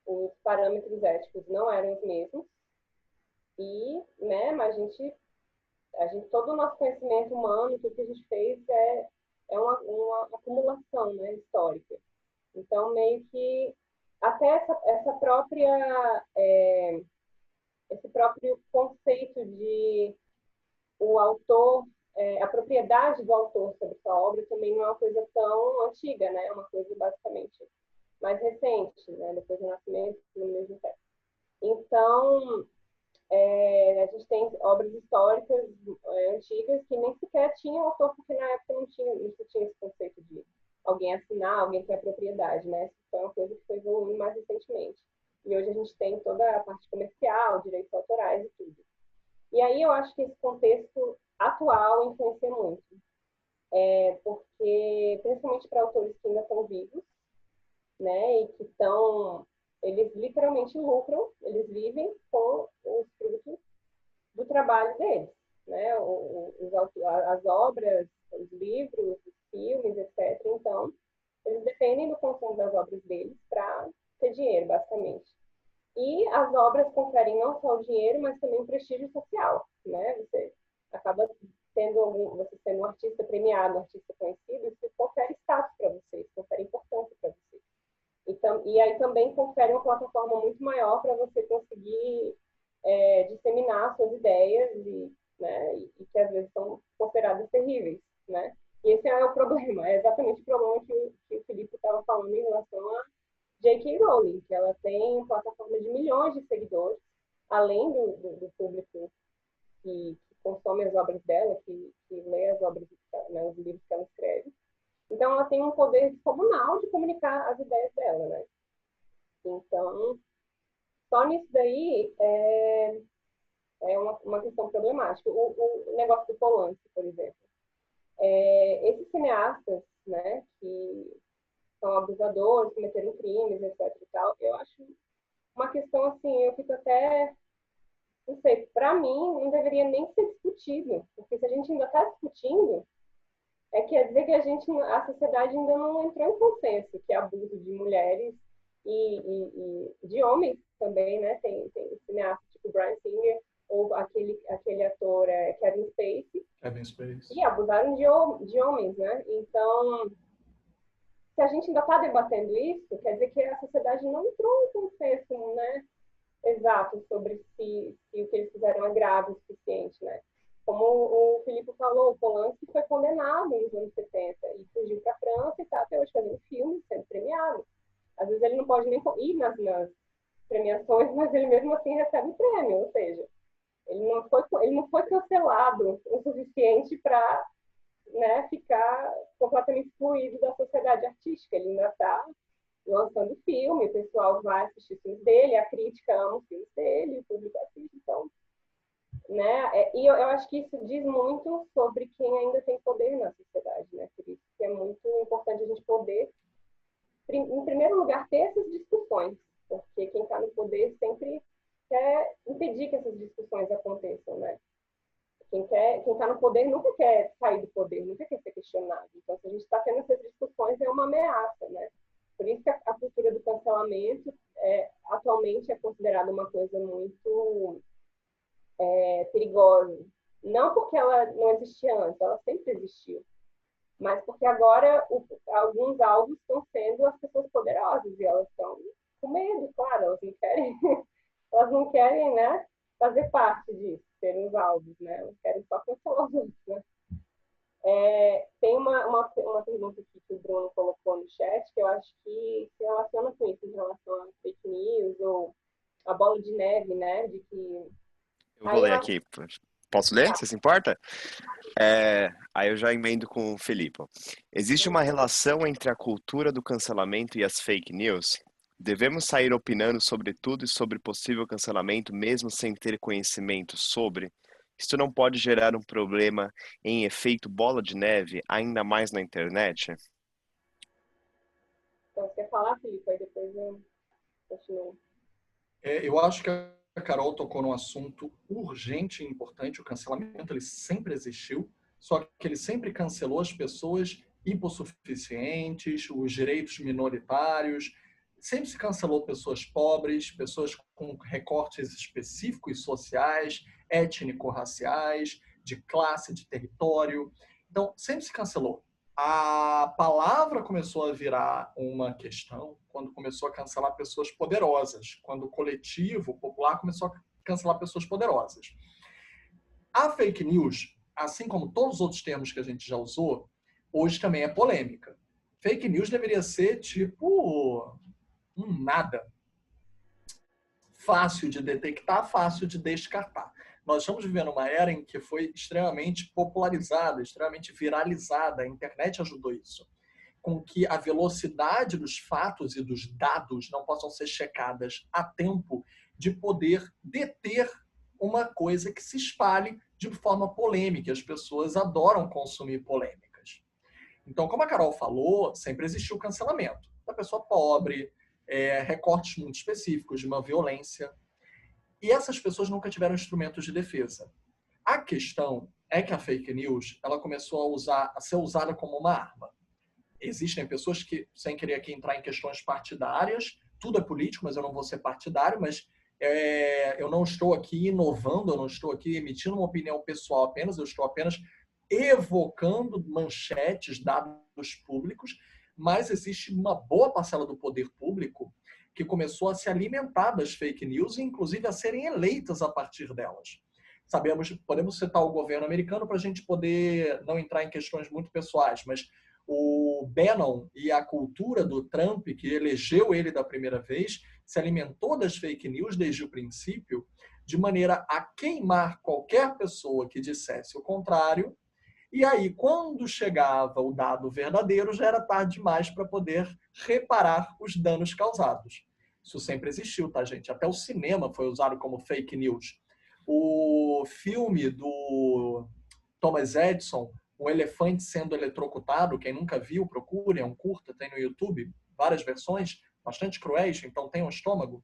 os parâmetros éticos não eram os mesmos, mas a gente todo o nosso conhecimento humano, tudo que a gente fez é uma acumulação, né, histórica. Então, meio que até essa própria, esse próprio conceito de o autor, a propriedade do autor sobre sua obra também não é uma coisa tão antiga, né? É uma coisa basicamente mais recente, né? Depois do Nascimento, no mesmo século. Então, a gente tem obras históricas antigas que nem sequer tinham autor, porque na época não se tinha esse conceito de alguém assinar, alguém ter a propriedade, né? Isso foi uma coisa que foi evoluindo mais recentemente. E hoje a gente tem toda a parte comercial, direitos autorais e tudo. E aí eu acho que esse contexto atual influencia muito, porque principalmente para autores que ainda estão vivos, né, e que eles literalmente lucram, eles vivem com os frutos do trabalho deles, né, as obras, os livros, os filmes, etc. Então, eles dependem do consumo das obras deles para ter dinheiro, basicamente. E as obras conferem não só o dinheiro, mas também o prestígio social, né? Você acaba você sendo um artista premiado, um artista conhecido, isso confere status para você, isso confere importância para você. Então, e aí também confere uma plataforma muito maior para você conseguir disseminar suas ideias e que às vezes são consideradas terríveis, né? E esse é o problema, é exatamente o problema que o Felipe estava falando em relação a J.K. Rowling, que ela tem plataforma de milhões de seguidores, além do público que consome as obras dela, que lê as obras, né, os livros que ela escreve. Então, ela tem um poder descomunal de comunicar as ideias dela, né? Então, só nisso daí é uma questão problemática. O negócio do Polanski, por exemplo. Esses cineastas, né, que são abusadores, cometeram crimes, etc. e tal, eu acho uma questão assim, eu fico até, não sei, para mim não deveria nem ser discutido, porque se a gente ainda está discutindo, quer dizer que a sociedade ainda não entrou em consenso que é abuso de mulheres e de homens também, né? Tem cineastas tipo Bryan Singer ou aquele ator Kevin Spacey, que abusaram de homens, né? Então, se a gente ainda está debatendo isso, quer dizer que a sociedade não entrou em consenso, né, exato sobre se o que eles fizeram é grave o suficiente, né? Como o Filipe falou, o Polanski foi condenado nos anos 70 e fugiu para a França e está até hoje fazendo filme, sendo premiado. Às vezes ele não pode nem ir nas premiações, mas ele mesmo assim recebe prêmio, ou seja, ele não foi cancelado o suficiente para, né, ficar completamente excluído da sociedade artística. Ele ainda está lançando filme, o pessoal vai assistir filmes dele, a crítica ama os filmes dele, o público assiste. Então, né? E eu acho que isso diz muito sobre quem ainda tem poder na sociedade, né? Por isso que é muito importante a gente poder, em primeiro lugar, ter essas discussões, porque quem está no poder sempre quer impedir que essas discussões aconteçam, né? Quem está no poder nunca quer sair do poder, nunca quer ser questionado. Então, se a gente está tendo essas discussões, é uma ameaça, né? Por isso que a cultura do cancelamento atualmente é considerada uma coisa muito perigosa. Não porque ela não existia antes, ela sempre existiu. Mas porque agora alguns alvos estão sendo as pessoas poderosas e elas estão com medo, claro, elas não querem, né, fazer parte disso, serem os alvos, né? Elas querem só cancelar os outros, né? Tem uma pergunta aqui que o Bruno colocou no chat que eu acho que se relaciona com isso, em relação a fake news ou a bola de neve, né? De que... Eu vou ler aqui. Posso ler? Você se importa? Aí eu já emendo com o Felipe. Existe uma relação entre a cultura do cancelamento e as fake news? Devemos sair opinando sobre tudo e sobre possível cancelamento, mesmo sem ter conhecimento sobre? Isso não pode gerar um problema em efeito bola de neve, ainda mais na internet? Então, você quer falar, Felipe? Aí depois eu continuo. Eu acho que a Carol tocou num assunto urgente e importante. O cancelamento ele sempre existiu, só que ele sempre cancelou as pessoas hipossuficientes, os direitos minoritários, sempre se cancelou pessoas pobres, pessoas com recortes específicos sociais, étnico-raciais, de classe, de território. Então, sempre se cancelou. A palavra começou a virar uma questão quando começou a cancelar pessoas poderosas, quando o coletivo popular começou a cancelar pessoas poderosas. A fake news, assim como todos os outros termos que a gente já usou, hoje também é polêmica. Fake news deveria ser tipo um nada. Fácil de detectar, fácil de descartar. Nós estamos vivendo uma era em que foi extremamente popularizada, extremamente viralizada. A internet ajudou isso. Com que a velocidade dos fatos e dos dados não possam ser checadas a tempo de poder deter uma coisa que se espalhe de forma polêmica. As pessoas adoram consumir polêmicas. Então, como a Carol falou, sempre existiu o cancelamento da pessoa pobre, recortes muito específicos de uma violência. E essas pessoas nunca tiveram instrumentos de defesa. A questão é que a fake news ela começou a ser usada como uma arma. Existem pessoas que, sem querer aqui entrar em questões partidárias, tudo é político, mas eu não vou ser partidário, mas eu não estou aqui inovando, eu não estou aqui emitindo uma opinião pessoal apenas, eu estou apenas evocando manchetes, dados públicos, mas existe uma boa parcela do poder público que começou a se alimentar das fake news e, inclusive, a serem eleitas a partir delas. Podemos citar o governo americano para a gente poder não entrar em questões muito pessoais, mas o Bannon e a cultura do Trump, que elegeu ele da primeira vez, se alimentou das fake news desde o princípio, de maneira a queimar qualquer pessoa que dissesse o contrário. E aí, quando chegava o dado verdadeiro, já era tarde demais para poder reparar os danos causados. Isso sempre existiu, tá, gente? Até o cinema foi usado como fake news. O filme do Thomas Edison, um elefante sendo eletrocutado, quem nunca viu, procure, é um curta, tem no YouTube, várias versões, bastante cruéis, então tem um estômago.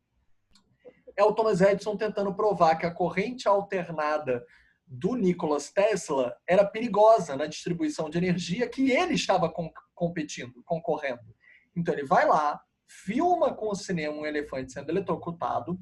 É o Thomas Edison tentando provar que a corrente alternada do Nikola Tesla era perigosa na distribuição de energia que ele estava concorrendo. Então ele vai lá, filma com o cinema um elefante sendo eletrocutado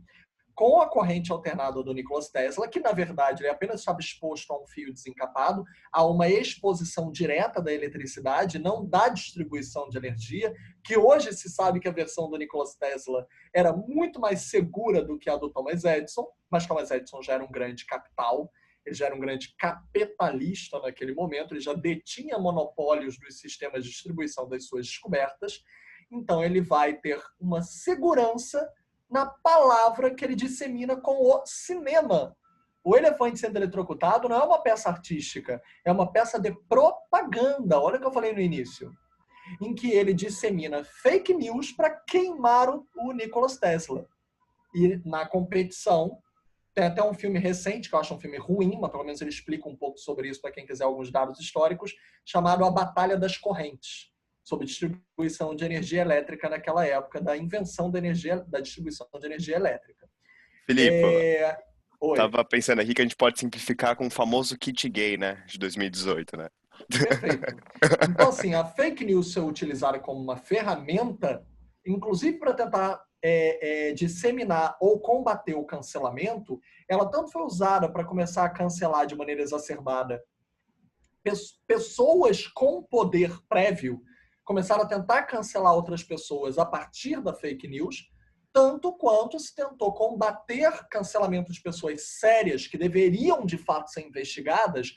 com a corrente alternada do Nikola Tesla, que na verdade ele apenas estava exposto a um fio desencapado, a uma exposição direta da eletricidade, não da distribuição de energia, que hoje se sabe que a versão do Nikola Tesla era muito mais segura do que a do Thomas Edison, mas Thomas Edison já era um grande capital, ele já era um grande capitalista naquele momento, ele já detinha monopólios dos sistemas de distribuição das suas descobertas, então ele vai ter uma segurança na palavra que ele dissemina com o cinema. O elefante sendo eletrocutado não é uma peça artística, é uma peça de propaganda, olha o que eu falei no início, em que ele dissemina fake news para queimar o Nikola Tesla. E na competição, Tem até um filme recente, que eu acho um filme ruim, mas pelo menos ele explica um pouco sobre isso para quem quiser alguns dados históricos, chamado A Batalha das Correntes, sobre distribuição de energia elétrica naquela época, da invenção da distribuição de energia elétrica. Filipe, Oi. tava pensando aqui que a gente pode simplificar com o famoso kit gay, né? De 2018, né? Perfeito. Então, assim, a fake news ser utilizada como uma ferramenta, inclusive para tentar disseminar ou combater o cancelamento, ela tanto foi usada para começar a cancelar de maneira exacerbada pessoas com poder prévio, começaram a tentar cancelar outras pessoas a partir da fake news, tanto quanto se tentou combater cancelamento de pessoas sérias que deveriam, de fato, ser investigadas,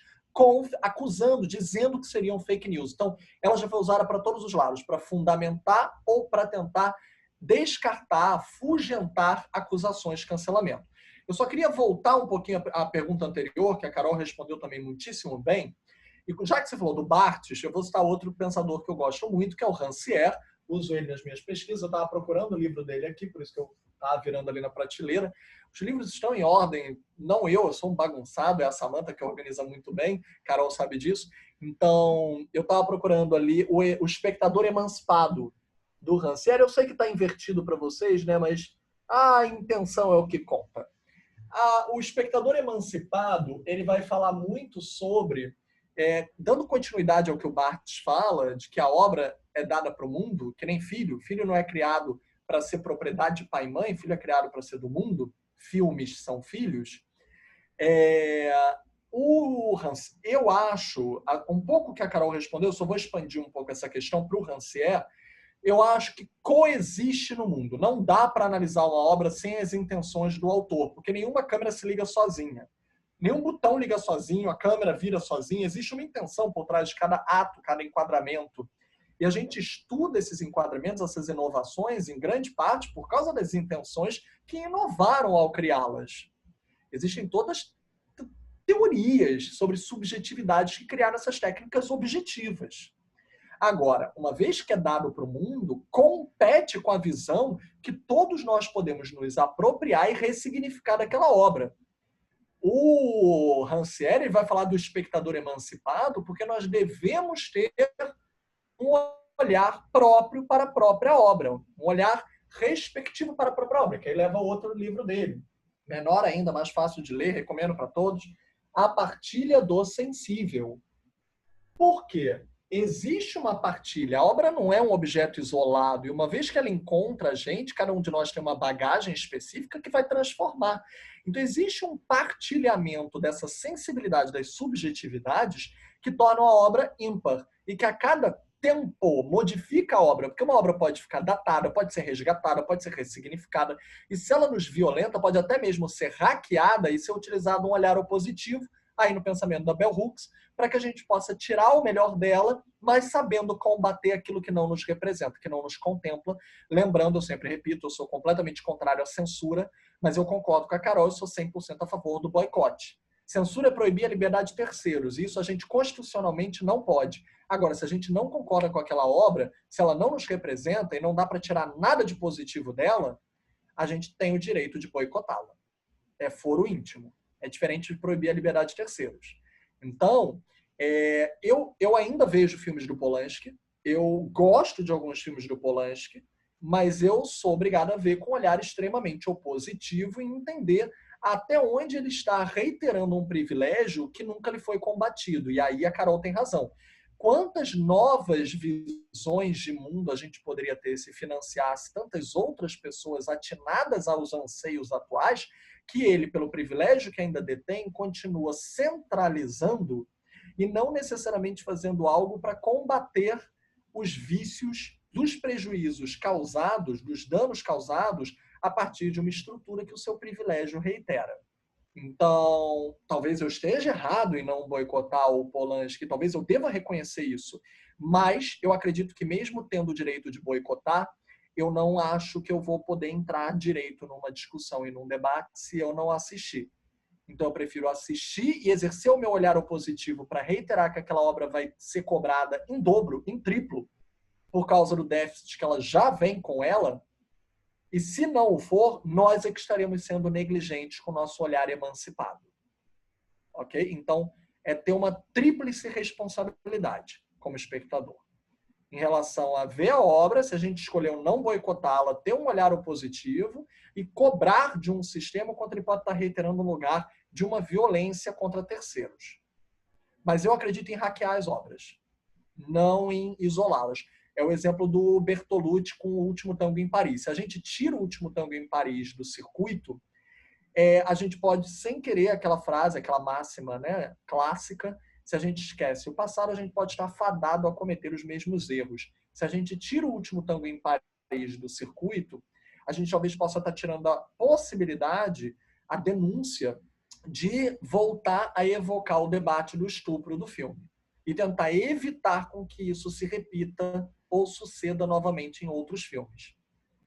acusando, dizendo que seriam fake news. Então, ela já foi usada para todos os lados, para fundamentar ou para tentar descartar, afugentar acusações de cancelamento. Eu só queria voltar um pouquinho à pergunta anterior, que a Carol respondeu também muitíssimo bem. E já que você falou do Barthes, eu vou citar outro pensador que eu gosto muito, que é o Rancière. Uso ele nas minhas pesquisas. Eu estava procurando o livro dele aqui, por isso que eu estava virando ali na prateleira. Os livros estão em ordem. Não eu sou um bagunçado, é a Samantha que organiza muito bem. Carol sabe disso. Então, eu estava procurando ali o Espectador Emancipado, do Rancière. Eu sei que está invertido para vocês, né? Mas a intenção é o que conta. O Espectador Emancipado, ele vai falar muito sobre, dando continuidade ao que o Barthes fala, de que a obra é dada para o mundo, que nem filho. Filho não é criado para ser propriedade de pai e mãe, filho é criado para ser do mundo. Filmes são filhos. Eu acho, um pouco que a Carol respondeu, eu só vou expandir um pouco essa questão para o Rancière. Eu acho que coexiste no mundo. Não dá para analisar uma obra sem as intenções do autor, porque nenhuma câmera se liga sozinha. Nenhum botão liga sozinho, a câmera vira sozinha. Existe uma intenção por trás de cada ato, cada enquadramento. E a gente estuda esses enquadramentos, essas inovações, em grande parte por causa das intenções que inovaram ao criá-las. Existem todas teorias sobre subjetividades que criaram essas técnicas objetivas. Agora, uma vez que é dado para o mundo, compete com a visão que todos nós podemos nos apropriar e ressignificar daquela obra. O Rancière vai falar do espectador emancipado porque nós devemos ter um olhar próprio para a própria obra, um olhar respectivo para a própria obra, que aí leva ao outro livro dele. Menor ainda, mais fácil de ler, recomendo para todos, A Partilha do Sensível. Por quê? Existe uma partilha. A obra não é um objeto isolado. E uma vez que ela encontra a gente, cada um de nós tem uma bagagem específica que vai transformar. Então, existe um partilhamento dessa sensibilidade das subjetividades que torna a obra ímpar. E que a cada tempo modifica a obra. Porque uma obra pode ficar datada, pode ser resgatada, pode ser ressignificada. E se ela nos violenta, pode até mesmo ser hackeada e ser utilizado um olhar opositivo, aí no pensamento da Bell Hooks, para que a gente possa tirar o melhor dela, mas sabendo combater aquilo que não nos representa, que não nos contempla. Lembrando, eu sempre repito, eu sou completamente contrário à censura, mas eu concordo com a Carol, eu sou 100% a favor do boicote. Censura é proibir a liberdade de terceiros, e isso a gente constitucionalmente não pode. Agora, se a gente não concorda com aquela obra, se ela não nos representa e não dá para tirar nada de positivo dela, a gente tem o direito de boicotá-la. É foro íntimo. É diferente de proibir a liberdade de terceiros. Então, eu ainda vejo filmes do Polanski, eu gosto de alguns filmes do Polanski, mas eu sou obrigado a ver com um olhar extremamente opositivo e entender até onde ele está reiterando um privilégio que nunca lhe foi combatido. E aí a Carol tem razão. Quantas novas visões de mundo a gente poderia ter se financiasse tantas outras pessoas atinadas aos anseios atuais, que ele, pelo privilégio que ainda detém, continua centralizando e não necessariamente fazendo algo para combater os vícios dos prejuízos causados, dos danos causados, a partir de uma estrutura que o seu privilégio reitera. Então, talvez eu esteja errado em não boicotar o Polanski, talvez eu deva reconhecer isso, mas eu acredito que mesmo tendo o direito de boicotar, eu não acho que eu vou poder entrar direito numa discussão e num debate se eu não assistir. Então, eu prefiro assistir e exercer o meu olhar opositivo para reiterar que aquela obra vai ser cobrada em dobro, em triplo, por causa do déficit que ela já vem com ela, E se não o for, nós é que estaremos sendo negligentes com o nosso olhar emancipado. Ok? Então, é ter uma tríplice responsabilidade como espectador. Em relação a ver a obra, se a gente escolheu não boicotá-la, ter um olhar positivo e cobrar de um sistema quando ele pode estar reiterando um lugar de uma violência contra terceiros. Mas eu acredito em hackear as obras, não em isolá-las. É o exemplo do Bertolucci com O Último Tango em Paris. Se a gente tira O Último Tango em Paris do circuito, a gente pode, sem querer, aquela frase, aquela máxima, né, clássica, se a gente esquece o passado, a gente pode estar fadado a cometer os mesmos erros. Se a gente tira O Último Tango em Paris do circuito, a gente talvez possa estar tirando a possibilidade, a denúncia, de voltar a evocar o debate do estupro do filme e tentar evitar com que isso se repita ou suceda novamente em outros filmes.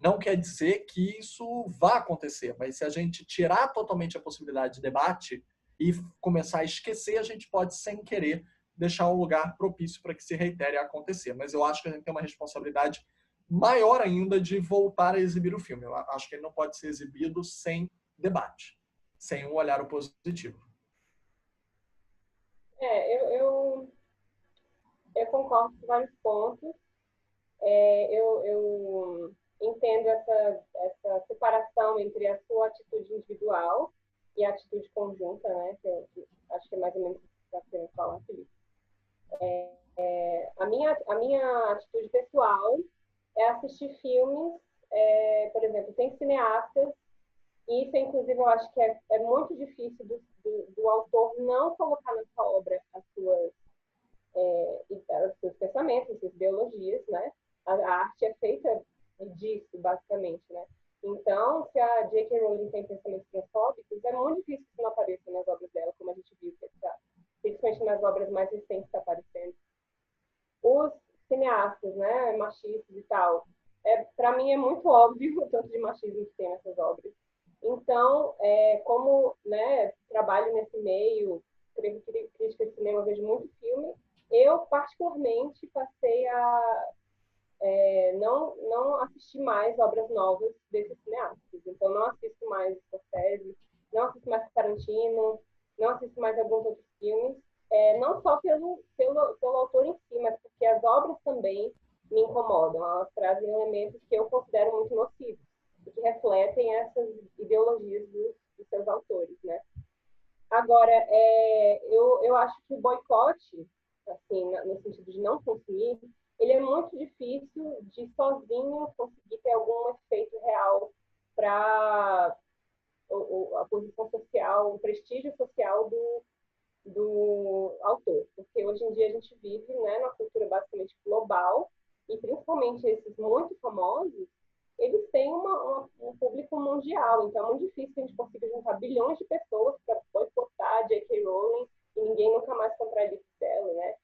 Não quer dizer que isso vá acontecer, mas se a gente tirar totalmente a possibilidade de debate e começar a esquecer, a gente pode, sem querer, deixar um lugar propício para que se reitere a acontecer. Mas eu acho que a gente tem uma responsabilidade maior ainda de voltar a exibir o filme. Eu acho que ele não pode ser exibido sem debate, sem um olhar positivo. Eu concordo com vários pontos. Eu entendo essa separação entre a sua atitude individual e a atitude conjunta, né? Que acho que é mais ou menos o que você está querendo falar, Felipe. A minha atitude pessoal é assistir filmes, por exemplo, tem cineastas, e isso, inclusive, eu acho que é muito difícil do autor não colocar na sua obra os seus pensamentos, as suas ideologias, né? A arte é feita disso, basicamente, né? Então, se a J.K. Rowling tem pensamentos transfóbicos, é muito difícil que isso não apareça nas obras dela, como a gente viu, principalmente nas obras mais recentes que está aparecendo. Os cineastas, né, machistas e tal, para mim é muito óbvio o tanto de machismo que tem nessas obras. Então, como, né, trabalho nesse meio, escrevo crítica de cinema, vejo muito filme, eu particularmente passei a não assistir mais obras novas desses cineastas. Então, não assisto mais Scorsese, não assisto mais Tarantino, não assisto mais alguns outros filmes, não só pelo autor em si, mas porque as obras também me incomodam. Elas trazem elementos que eu considero muito nocivos e que refletem essas ideologias dos seus autores, né? Agora, eu acho que o boicote, assim, no sentido de não consumir, ele é muito difícil de sozinho conseguir ter algum efeito real para a posição social, o prestígio social do autor. Porque hoje em dia a gente vive, né, numa cultura basicamente global e principalmente esses muito famosos, eles têm um público mundial. Então é muito difícil que a gente consiga juntar bilhões de pessoas para boicotar a J.K. Rowling e ninguém nunca mais comprar livros dela, né?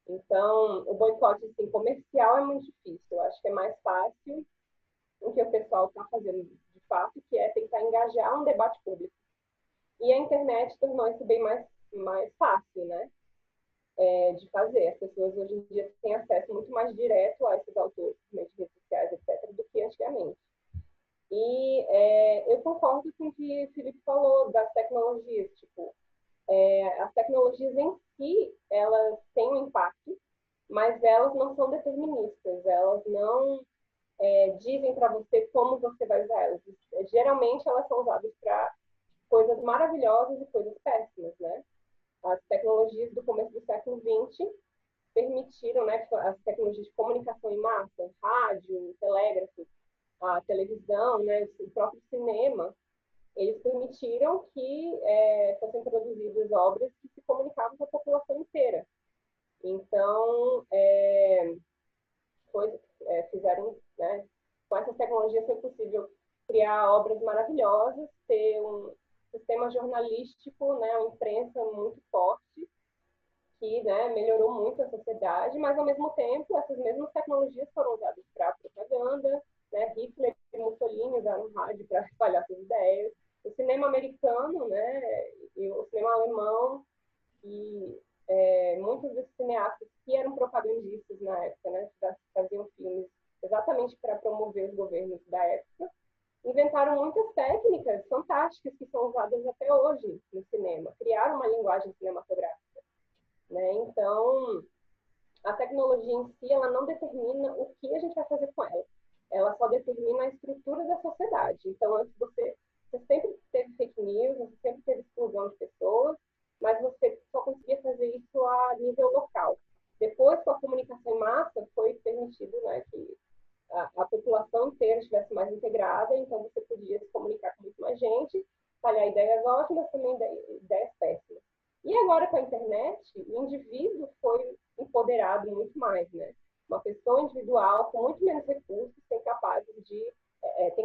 Então, o boicote assim, comercial é muito difícil. Eu acho que é mais fácil o que o pessoal está fazendo de fato, que é tentar engajar um debate público. E a internet tornou isso bem mais fácil, né? De fazer. As pessoas hoje em dia têm acesso muito mais direto a esses autores, por meio de redes sociais, etc., do que antigamente. E eu concordo com o que o Felipe falou das tecnologias. Tipo, as tecnologias em si, elas têm um impacto, mas elas não são deterministas. Elas não dizem para você como você vai usar elas. Geralmente, elas são usadas para coisas maravilhosas e coisas péssimas, né? As tecnologias do começo do século XX permitiram, né, as tecnologias de comunicação em massa, rádio, telégrafo, a televisão, né, o próprio cinema, eles permitiram que fossem produzidas obras que se comunicavam com a população inteira. Então, fizeram, né, com essas tecnologias foi possível criar obras maravilhosas, ter um sistema jornalístico, né, uma imprensa muito forte, que, né, melhorou muito a sociedade, mas, ao mesmo tempo, essas mesmas tecnologias foram usadas para propaganda, né, Hitler e Mussolini usaram o rádio para espalhar suas ideias, o cinema americano, né, e o cinema alemão, e muitos dos cineastas que eram propagandistas na época, né, faziam filmes exatamente para promover os governos da época, inventaram muitas técnicas fantásticas que são usadas até hoje no cinema, criaram uma linguagem cinematográfica, né? Então, a tecnologia em si, ela não determina o que a gente vai fazer com ela. Ela só determina a estrutura da sociedade. Então, antes você sempre teve fake news, você sempre teve exclusão de pessoas, mas você só conseguia fazer isso a nível local. Depois, com a comunicação em massa, foi permitido, né, que a população inteira estivesse mais integrada, então você podia se comunicar com muito mais gente, espalhar ideias ótimas, também ideias péssimas. E agora, com a internet, o indivíduo foi empoderado muito mais, né? Uma pessoa individual, com muito menos recursos, tem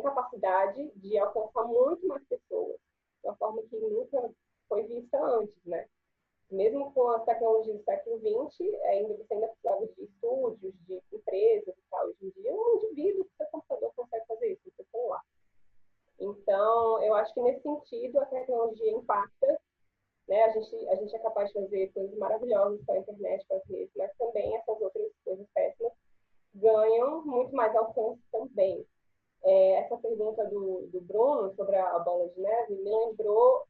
capacidade de alcançar muito mais pessoas, de uma forma que nunca foi vista antes, né? Mesmo com as tecnologias do século XX, você ainda precisava de estúdios, de empresas e tal. Hoje em dia, um indivíduo com seu computador consegue fazer isso, com seu celular. Então, eu acho que nesse sentido, a tecnologia impacta, né? A gente é capaz de fazer coisas maravilhosas com a internet, com as redes, mas também essas outras coisas péssimas ganham muito mais alcance também. Essa pergunta do Bruno sobre a bola de neve me lembrou,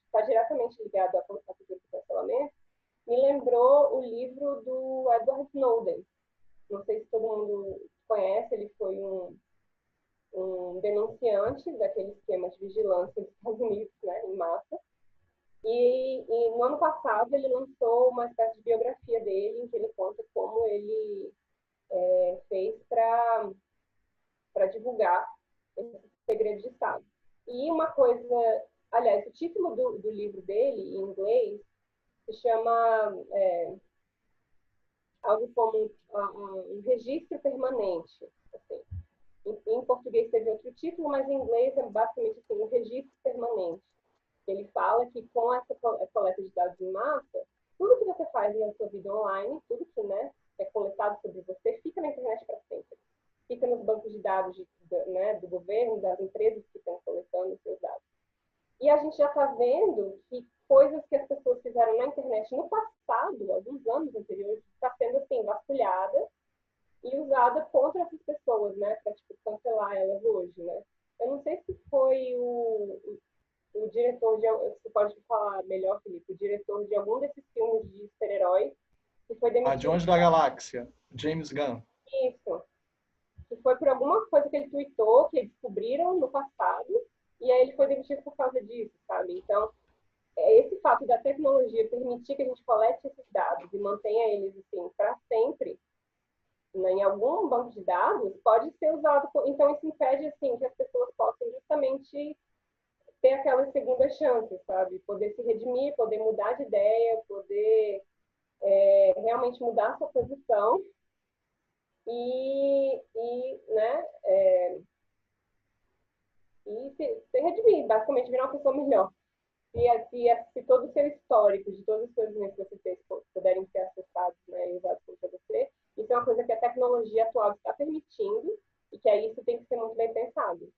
está diretamente ligado à cultura do cancelamento, me lembrou o livro do Edward Snowden. Não sei se todo mundo conhece, ele foi um denunciante daquele esquema de vigilância dos Estados Unidos, né, em massa. E no ano passado ele lançou uma espécie de biografia dele, em que ele conta como ele fez para divulgar esse segredo de Estado. E uma coisa, aliás, o título do livro dele, em inglês, se chama algo como um registro permanente. Assim. Em português teve outro título, mas em inglês é basicamente assim, um registro permanente. Ele fala que com essa coleta de dados em massa, tudo que você faz na sua vida online, tudo que, né, é coletado sobre você, fica na internet para sempre. Fica nos bancos de dados do governo, das empresas que estão coletando os seus dados. E a gente já está vendo que coisas que as pessoas fizeram na internet no passado, alguns anos anteriores, está sendo assim, vasculhada e usada contra essas pessoas, né, para cancelar elas hoje, né. Eu não sei se foi o diretor você pode falar melhor, Felipe, o diretor de algum desses filmes de super-herói que foi demitido. Guardiões da Galáxia, James Gunn. Isso. Que foi por alguma coisa que ele tweetou, que descobriram no passado, e aí ele foi demitido por causa disso, sabe? Então, esse fato da tecnologia permitir que a gente colete esses dados e mantenha eles, assim, para sempre, né, em algum banco de dados, pode ser usado. Então, isso impede, assim, que as pessoas possam justamente ter aquela segunda chance, sabe? Poder se redimir, poder mudar de ideia, poder realmente mudar a sua posição e se redimir, basicamente virar uma pessoa melhor. Se todo o seu histórico, de todas as coisas que você fez, puderem ser acessados, né, e usados contra você, isso é uma coisa que a tecnologia atual está permitindo e que aí isso tem que ser muito bem pensado.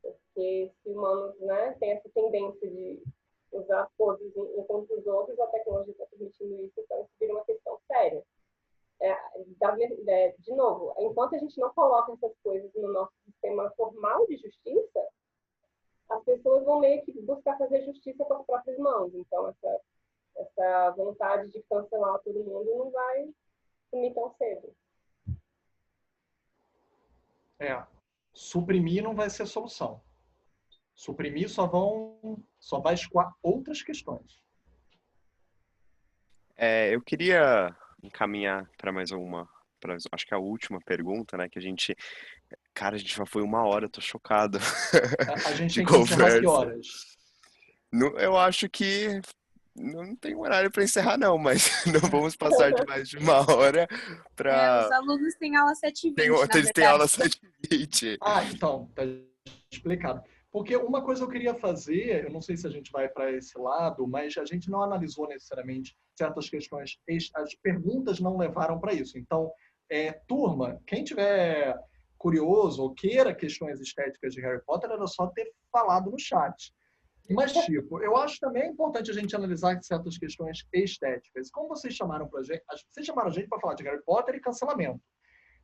Porque se humanos, né, têm essa tendência de usar coisas um contra os outros, a tecnologia está permitindo isso, então isso vira uma questão séria. De novo, enquanto a gente não coloca essas coisas no nosso sistema formal de justiça, as pessoas vão meio que buscar fazer justiça com as próprias mãos. Então, essa vontade de cancelar todo mundo não vai sumir tão cedo. Suprimir não vai ser solução. Suprimir só vai escoar outras questões. Eu queria encaminhar para mais uma, acho que a última pergunta, né? Que a gente já foi 1 hora, eu tô chocado. A gente de tem que encerrar que conversa. horas? Eu acho que não tem horário para encerrar, não, mas não vamos passar de mais de 1 hora para. Os alunos têm aula 7h20, Eles têm aula 7h20. Então, tá explicado. Porque uma coisa eu queria fazer, eu não sei se a gente vai para esse lado, mas a gente não analisou necessariamente certas questões, as perguntas não levaram para isso. Então, turma, quem tiver curioso ou queira questões estéticas de Harry Potter, era só ter falado no chat. Mas, tipo, eu acho também importante a gente analisar certas questões estéticas. Como vocês chamaram a gente para falar de Harry Potter e cancelamento.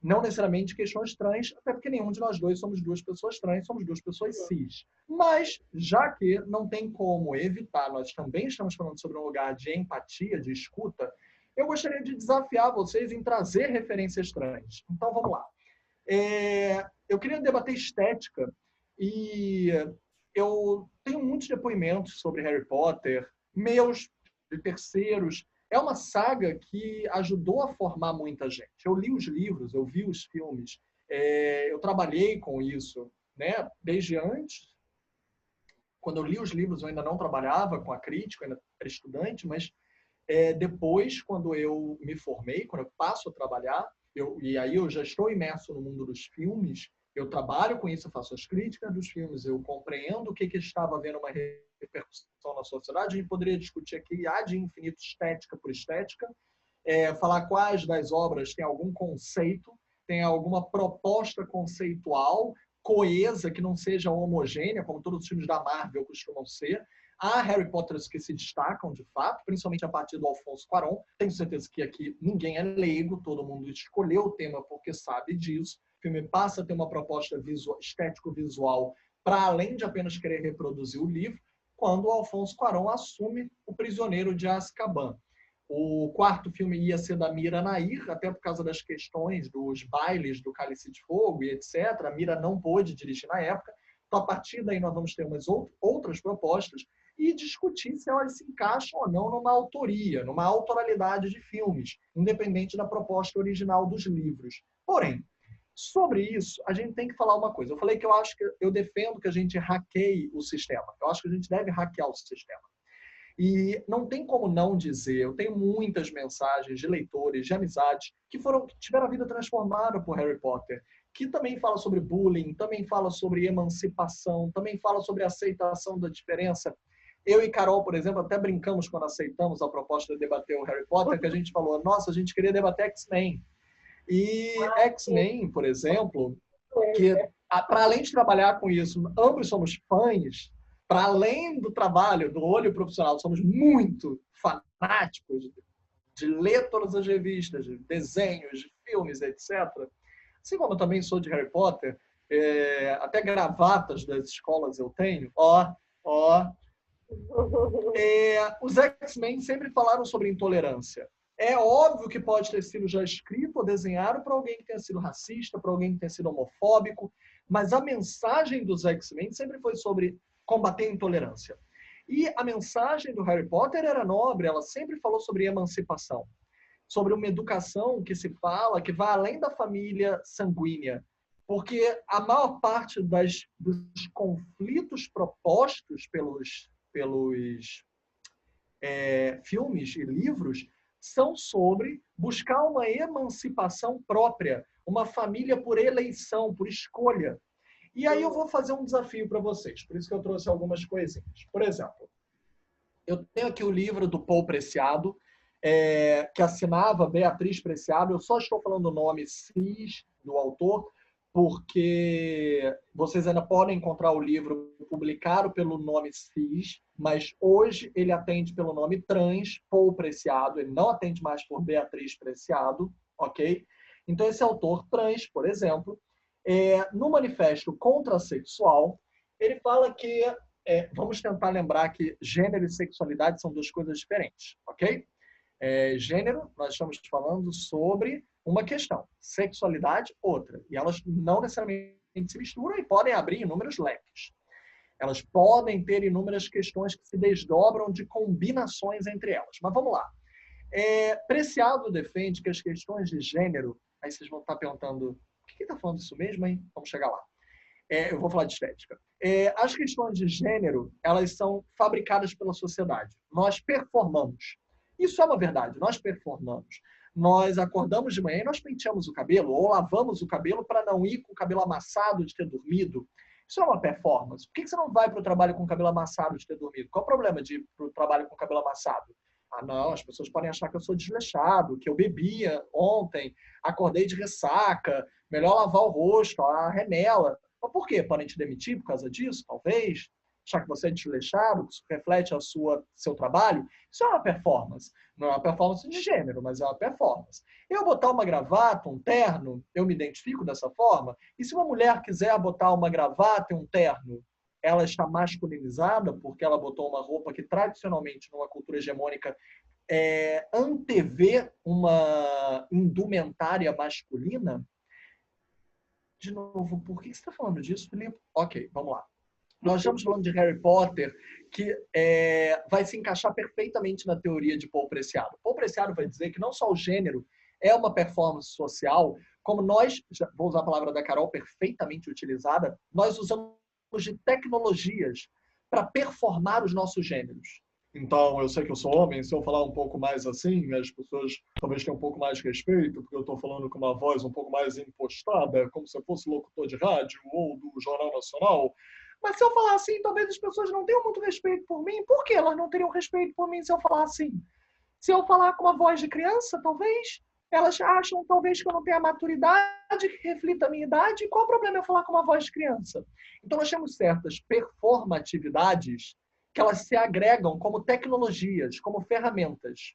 Não necessariamente questões trans, até porque nenhum de nós dois somos duas pessoas trans, somos duas pessoas cis. Mas, já que não tem como evitar, nós também estamos falando sobre um lugar de empatia, de escuta, eu gostaria de desafiar vocês em trazer referências trans. Então, vamos lá. Eu queria debater estética e eu tenho muitos depoimentos sobre Harry Potter, meus, de terceiros. É uma saga que ajudou a formar muita gente. Eu li os livros, eu vi os filmes, eu trabalhei com isso, né? Desde antes. Quando eu li os livros, eu ainda não trabalhava com a crítica, eu ainda era estudante, mas depois, quando eu me formei, quando eu passo a trabalhar, e aí eu já estou imerso no mundo dos filmes, eu trabalho com isso, eu faço as críticas dos filmes, eu compreendo o que estava havendo uma repercussão na sociedade. A gente poderia discutir aqui ad infinito estética por estética, falar quais das obras tem algum conceito, tem alguma proposta conceitual, coesa, que não seja homogênea, como todos os filmes da Marvel costumam ser. Há Harry Potters que se destacam, de fato, principalmente a partir do Alfonso Cuarón. Tenho certeza que aqui ninguém é leigo, todo mundo escolheu o tema porque sabe disso. O filme passa a ter uma proposta estético-visual para além de apenas querer reproduzir o livro, quando o Alfonso Cuarón assume O Prisioneiro de Azkaban. O quarto filme ia ser da Mira Nair, até por causa das questões dos bailes do Cálice de Fogo e etc. A Mira não pôde dirigir na época. Então, a partir daí, nós vamos ter umas outras propostas e discutir se elas se encaixam ou não numa autoria, numa autoralidade de filmes, independente da proposta original dos livros. Porém, sobre isso, a gente tem que falar uma coisa. Eu falei que eu defendo que a gente hackeie o sistema. Eu acho que a gente deve hackear o sistema. E não tem como não dizer, eu tenho muitas mensagens de leitores, de amizades, que tiveram a vida transformada por Harry Potter, que também fala sobre bullying, também fala sobre emancipação, também fala sobre aceitação da diferença. Eu e Carol, por exemplo, até brincamos quando aceitamos a proposta de debater o Harry Potter, que a gente falou, nossa, a gente queria debater X-Men. E X-Men, por exemplo, que para além de trabalhar com isso, ambos somos fãs, para além do trabalho, do olho profissional, somos muito fanáticos de ler todas as revistas, de desenhos, de filmes, etc. Assim como eu também sou de Harry Potter, até gravatas das escolas eu tenho. Os X-Men sempre falaram sobre intolerância. É óbvio que pode ter sido já escrito ou desenhado para alguém que tenha sido racista, para alguém que tenha sido homofóbico, mas a mensagem dos X-Men sempre foi sobre combater a intolerância. E a mensagem do Harry Potter era nobre, ela sempre falou sobre emancipação, sobre uma educação que se fala, que vai além da família sanguínea, porque a maior parte dos conflitos propostos pelos filmes e livros são sobre buscar uma emancipação própria, uma família por eleição, por escolha. E aí eu vou fazer um desafio para vocês, por isso que eu trouxe algumas coisinhas. Por exemplo, eu tenho aqui o livro do Paul Preciado, que assinava Beatriz Preciado. Eu só estou falando o nome cis do autor, porque vocês ainda podem encontrar o livro publicado pelo nome cis, mas hoje ele atende pelo nome trans, Paul Preciado. Ele não atende mais por Beatriz Preciado, ok? Então esse autor trans, por exemplo, no Manifesto Contrassexual, ele fala que, vamos tentar lembrar que gênero e sexualidade são duas coisas diferentes, ok? Gênero, nós estamos falando sobre uma questão, sexualidade, outra. E elas não necessariamente se misturam e podem abrir inúmeros leques. Elas podem ter inúmeras questões que se desdobram de combinações entre elas. Mas vamos lá. Preciado defende que as questões de gênero, aí vocês vão estar perguntando, por que está falando isso mesmo, hein? Vamos chegar lá. Eu vou falar de estética. As questões de gênero, elas são fabricadas pela sociedade. Nós performamos. Isso é uma verdade, nós performamos. Nós acordamos de manhã e nós penteamos o cabelo, ou lavamos o cabelo para não ir com o cabelo amassado de ter dormido. Isso é uma performance. Por que você não vai para o trabalho com o cabelo amassado de ter dormido? Qual o problema de ir para o trabalho com o cabelo amassado? Ah, não, as pessoas podem achar que eu sou desleixado, que eu bebia ontem, acordei de ressaca, melhor lavar o rosto, a remela. Mas por quê? Podem te demitir por causa disso? Talvez. achar que você é desleixado, que isso reflete seu trabalho, isso é uma performance. Não é uma performance de gênero, mas é uma performance. Eu botar uma gravata, um terno, eu me identifico dessa forma. E se uma mulher quiser botar uma gravata e um terno, ela está masculinizada porque ela botou uma roupa que tradicionalmente, numa cultura hegemônica, antevê uma indumentária masculina? De novo, por que você está falando disso, Felipe? Ok, vamos lá. Nós estamos falando de Harry Potter, que vai se encaixar perfeitamente na teoria de Paul Preciado. Paul Preciado vai dizer que não só o gênero é uma performance social, como nós, vou usar a palavra da Carol perfeitamente utilizada, nós usamos de tecnologias para performar os nossos gêneros. Então, eu sei que eu sou homem, se eu falar um pouco mais assim, as pessoas talvez tenham um pouco mais de respeito, porque eu estou falando com uma voz um pouco mais impostada, como se eu fosse locutor de rádio ou do Jornal Nacional. Mas se eu falar assim, talvez as pessoas não tenham muito respeito por mim. Por que elas não teriam respeito por mim se eu falar assim? Se eu falar com uma voz de criança, talvez elas acham talvez que eu não tenha a maturidade que reflita a minha idade. E qual o problema eu falar com uma voz de criança? Então nós temos certas performatividades que elas se agregam como tecnologias, como ferramentas.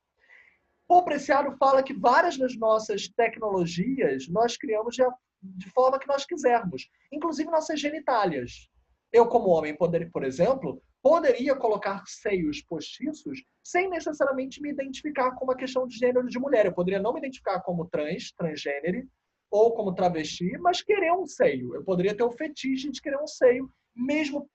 Paul Preciado fala que várias das nossas tecnologias nós criamos de forma que nós quisermos, inclusive nossas genitálias. Eu, como homem, por exemplo, poderia colocar seios postiços sem necessariamente me identificar com uma questão de gênero de mulher. Eu poderia não me identificar como transgênero, ou como travesti, mas querer um seio. Eu poderia ter o fetiche de querer um seio, mesmo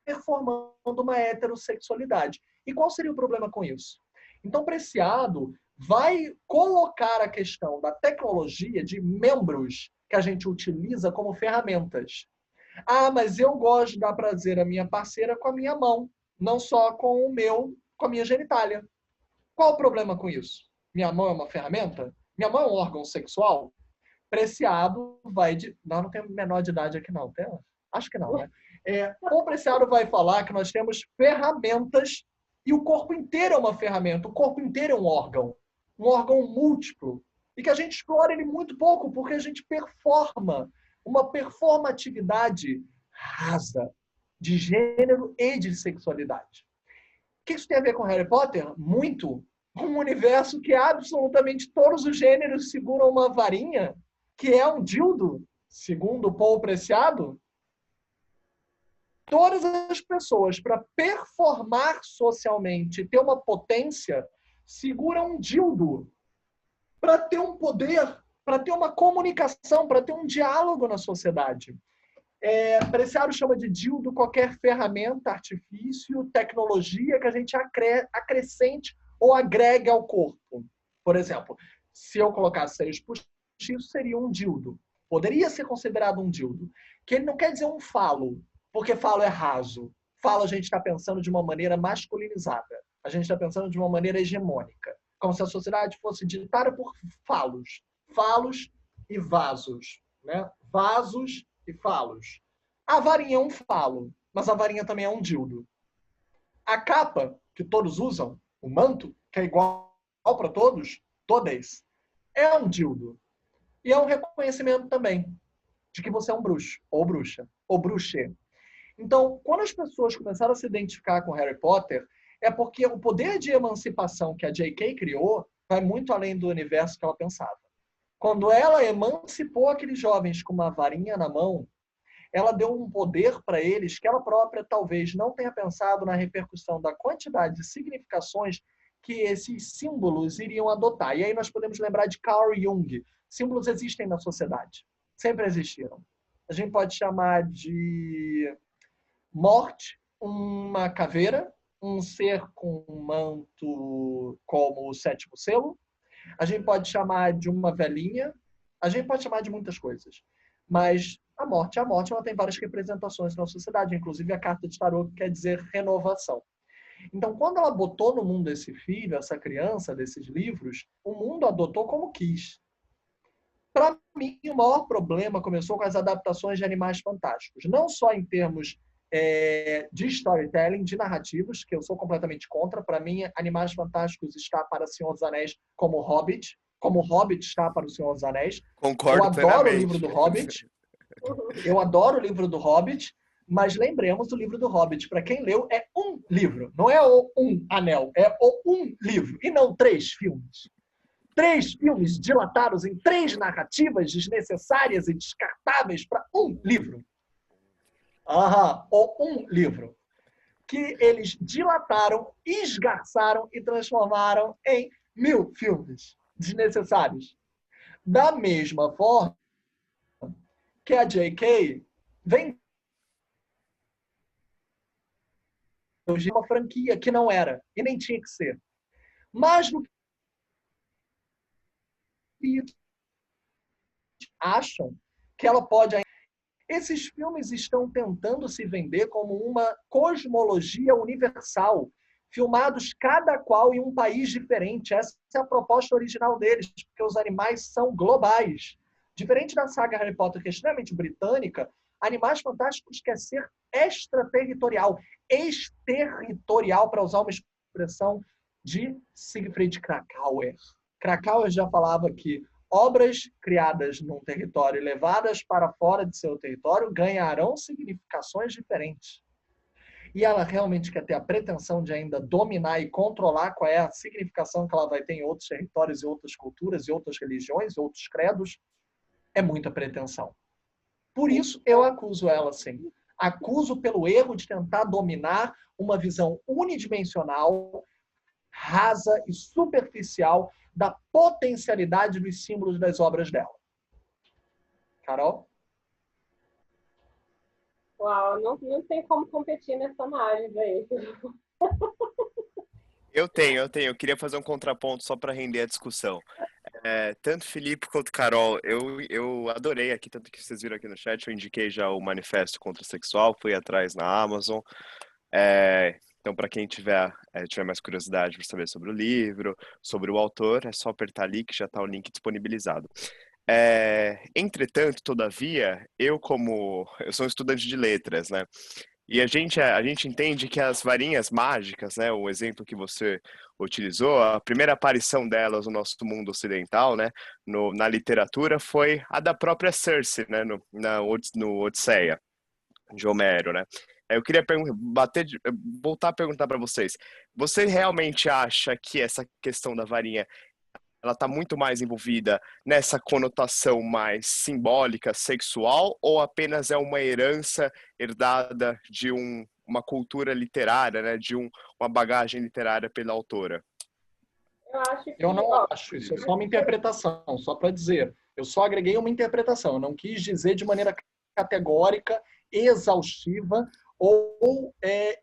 performando uma heterossexualidade. E qual seria o problema com isso? Então, Preciado vai colocar a questão da tecnologia de membros que a gente utiliza como ferramentas. Ah, mas eu gosto de dar prazer à minha parceira com a minha mão, não só com a minha genitália. Qual o problema com isso? Minha mão é uma ferramenta? Minha mão é um órgão sexual? Preciado vai... Não tem menor de idade aqui não, tem? Acho que não, né? O Preciado vai falar que nós temos ferramentas e o corpo inteiro é uma ferramenta, o corpo inteiro é um órgão múltiplo, e que a gente explora ele muito pouco, porque a gente performa uma performatividade rasa de gênero e de sexualidade. O que isso tem a ver com Harry Potter? Muito. Um universo que absolutamente todos os gêneros seguram uma varinha, que é um dildo, segundo Paul Preciado. Todas as pessoas, para performar socialmente, ter uma potência, seguram um dildo para ter um poder, para ter uma comunicação, para ter um diálogo na sociedade. Preciado chama de dildo qualquer ferramenta, artifício, tecnologia que a gente acrescente ou agregue ao corpo. Por exemplo, se eu colocasse seios postiços, seria um dildo. Poderia ser considerado um dildo. Que ele não quer dizer um falo, porque falo é raso. Falo a gente está pensando de uma maneira masculinizada. A gente está pensando de uma maneira hegemônica. Como se a sociedade fosse ditada por falos. Falos e vasos. Né? Vasos e falos. A varinha é um falo, mas a varinha também é um dildo. A capa, que todos usam, o manto, que é igual para todos, todas, é um dildo. E é um reconhecimento também de que você é um bruxo, ou bruxa, ou bruxê. Então, quando as pessoas começaram a se identificar com Harry Potter, é porque o poder de emancipação que a J.K. criou vai muito além do universo que ela pensava. Quando ela emancipou aqueles jovens com uma varinha na mão, ela deu um poder para eles que ela própria talvez não tenha pensado na repercussão da quantidade de significações que esses símbolos iriam adotar. E aí nós podemos lembrar de Carl Jung. Símbolos existem na sociedade. Sempre existiram. A gente pode chamar de morte, uma caveira, um ser com um manto como o sétimo selo. A gente pode chamar de uma velhinha. A gente pode chamar de muitas coisas. Mas a morte, ela tem várias representações na sociedade. Inclusive a carta de tarô quer dizer renovação. Então, quando ela botou no mundo esse filho, essa criança, desses livros, o mundo adotou como quis. Para mim, o maior problema começou com as adaptações de Animais Fantásticos. Não só em termos de storytelling, de narrativos, que eu sou completamente contra. Para mim, Animais Fantásticos está para o Senhor dos Anéis como Hobbit está para o Senhor dos Anéis. Concordo Eu adoro plenamente. o livro do Hobbit. Eu adoro o livro do Hobbit, Mas lembremos, o livro do Hobbit, para quem leu, é um livro. Não é o um anel, é o um livro. E não 3 filmes. 3 filmes dilatados em 3 narrativas desnecessárias e descartáveis para um livro. O um livro. Que eles dilataram, esgarçaram e transformaram em 1000 filmes desnecessários. Da mesma forma que a J.K. vem de uma franquia que não era, e nem tinha que ser. Mas no que acham que ela pode... Esses filmes estão tentando se vender como uma cosmologia universal, filmados cada qual em um país diferente. Essa é a proposta original deles, porque os animais são globais. Diferente da saga Harry Potter, que é extremamente britânica, Animais Fantásticos quer ser extraterritorial, exterritorial, para usar uma expressão de Siegfried Kracauer. Kracauer já falava que obras criadas num território e levadas para fora de seu território ganharão significações diferentes. E ela realmente quer ter a pretensão de ainda dominar e controlar qual é a significação que ela vai ter em outros territórios, e outras culturas, e outras religiões, e outros credos. É muita pretensão. Por isso, eu acuso ela, sim. Acuso pelo erro de tentar dominar uma visão unidimensional, rasa e superficial da potencialidade dos símbolos das obras dela. Carol? Uau, não tem como competir nessa análise aí. Eu tenho. Eu queria fazer um contraponto só para render a discussão. Tanto Felipe quanto Carol, eu adorei aqui, tanto que vocês viram aqui no chat, eu indiquei já o Manifesto Contra Sexual, fui atrás na Amazon. Então, para quem tiver mais curiosidade para saber sobre o livro, sobre o autor, é só apertar ali que já está o link disponibilizado. Entretanto, todavia, eu sou um estudante de letras, né? E a gente entende que as varinhas mágicas, né, o exemplo que você utilizou, a primeira aparição delas no nosso mundo ocidental, né, na literatura, foi a da própria Circe, né, no Odisseia, de Homero, né? Eu queria voltar a perguntar para vocês. Você realmente acha que essa questão da varinha ela está muito mais envolvida nessa conotação mais simbólica, sexual, ou apenas é uma herança herdada de uma cultura literária, né, de uma bagagem literária pela autora? Eu não acho, isso é só uma interpretação, só para dizer. Eu só agreguei uma interpretação, eu não quis dizer de maneira categórica, exaustiva ou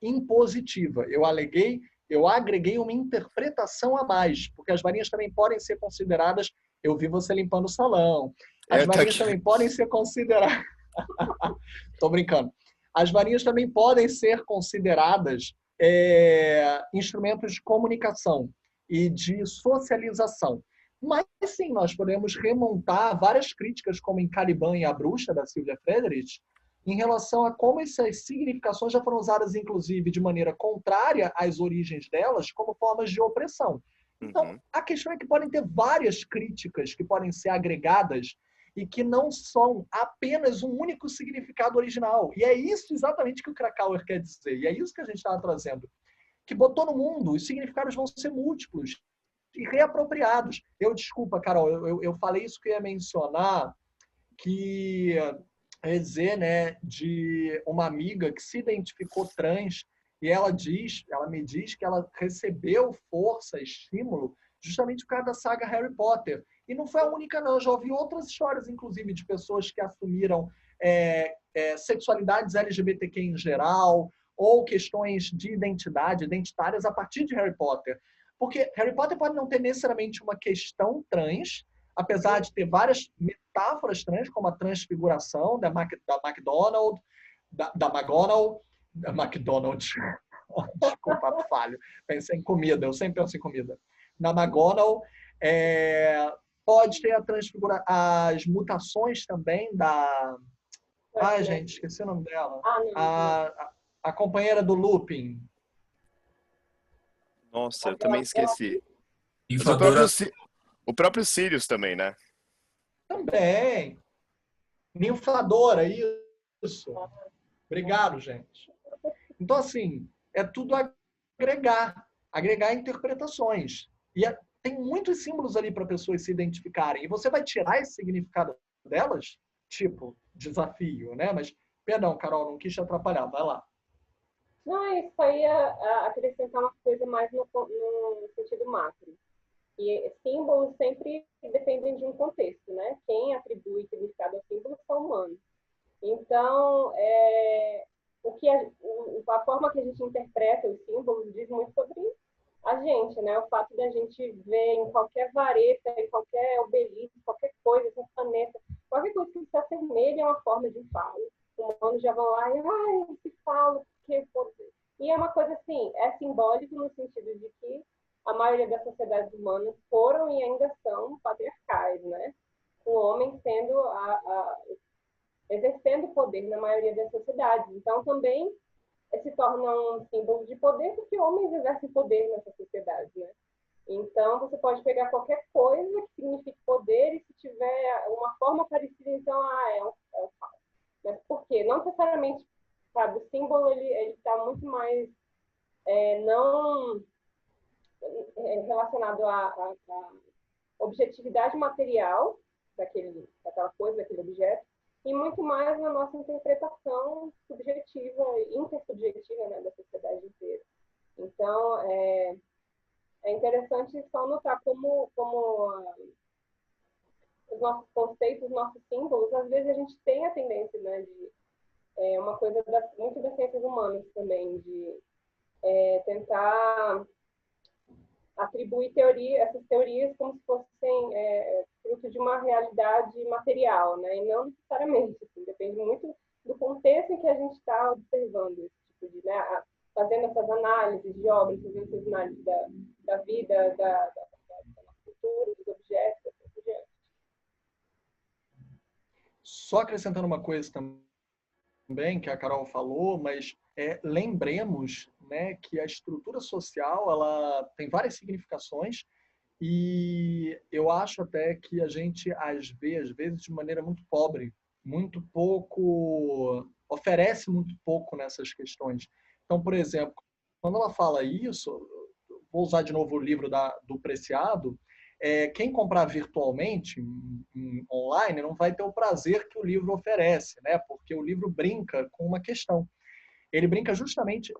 impositiva. Eu agreguei uma interpretação a mais, porque as varinhas também podem ser consideradas... Eu vi você limpando o salão. As varinhas também podem ser consideradas... Tô brincando. As varinhas também podem ser consideradas instrumentos de comunicação e de socialização. Mas, sim, nós podemos remontar várias críticas, como em Caliban e a Bruxa, da Sylvia Frederick, em relação a como essas significações já foram usadas, inclusive, de maneira contrária às origens delas, como formas de opressão. Então, a questão é que podem ter várias críticas que podem ser agregadas e que não são apenas um único significado original. E é isso exatamente que o Kracauer quer dizer. E é isso que a gente estava trazendo. Que botou no mundo, os significados vão ser múltiplos e reapropriados. Desculpa, Carol, eu falei isso que eu ia mencionar, que... dizer, né, de uma amiga que se identificou trans e ela me diz que ela recebeu força, estímulo, justamente por causa da saga Harry Potter. E não foi a única, não. Eu já ouvi outras histórias, inclusive, de pessoas que assumiram sexualidades LGBTQ em geral ou questões de identitárias a partir de Harry Potter. Porque Harry Potter pode não ter necessariamente uma questão trans, apesar de ter várias metáforas trans, como a transfiguração da McDonald, desculpa, falho. Pensei em comida, eu sempre penso em comida. Na McGonagall, pode ter as mutações também da... Ai, gente, esqueci o nome dela. A companheira do Lupin. Nossa, eu também esqueci. Infladora... O próprio Sirius também, né? Também. Ninfadora, isso. Obrigado, gente. Então, assim, é tudo agregar interpretações. Tem muitos símbolos ali para pessoas se identificarem. E você vai tirar esse significado delas? Tipo, desafio, né? Mas, perdão, Carol, não quis te atrapalhar. Vai lá. Não, isso aí acrescentar uma coisa mais no sentido macro. E símbolos sempre dependem de um contexto, né? Quem atribui significado aos símbolos são humanos. Então, a forma que a gente interpreta os símbolos diz muito sobre a gente, né? O fato da gente ver em qualquer vareta, em qualquer obelisco, qualquer coisa, um planeta, qualquer coisa que se assemelhe a uma forma de falo. Os humanos já vão lá e, esse falo, porque... E é uma coisa assim, é simbólico no sentido de que a maioria das sociedades humanas foram e ainda são patriarcais, né? O homem sendo exercendo poder na maioria das sociedades. Então, também se torna um símbolo de poder porque homens exercem poder nessa sociedade, né? Então, você pode pegar qualquer coisa que signifique poder e se tiver uma forma parecida, então, é um fato. Mas por quê? Não necessariamente, sabe, o símbolo, ele está muito mais não relacionado à objetividade material daquela coisa, daquele objeto, e muito mais na nossa interpretação subjetiva, intersubjetiva, né, da sociedade inteira. Então, é interessante só notar como os nossos conceitos, os nossos símbolos, às vezes a gente tem a tendência, né, de uma coisa muito das ciências humanas também, de tentar atribuir essas teorias como se fossem fruto de uma realidade material, né? E não necessariamente, assim, depende muito do contexto em que a gente está observando esse tipo de, né? Fazendo essas análises de obras, fazendo essas análises da vida, da cultura, dos objetos, assim por diante. Só acrescentando uma coisa também, que a Carol falou, mas lembremos, né, que a estrutura social ela tem várias significações e eu acho até que a gente as vê, às vezes, de maneira muito pobre, muito pouco, oferece muito pouco nessas questões. Então, por exemplo, quando ela fala isso, vou usar de novo o livro do Preciado, quem comprar virtualmente, online, não vai ter o prazer que o livro oferece, né? Porque o livro brinca com uma questão. Ele brinca justamente...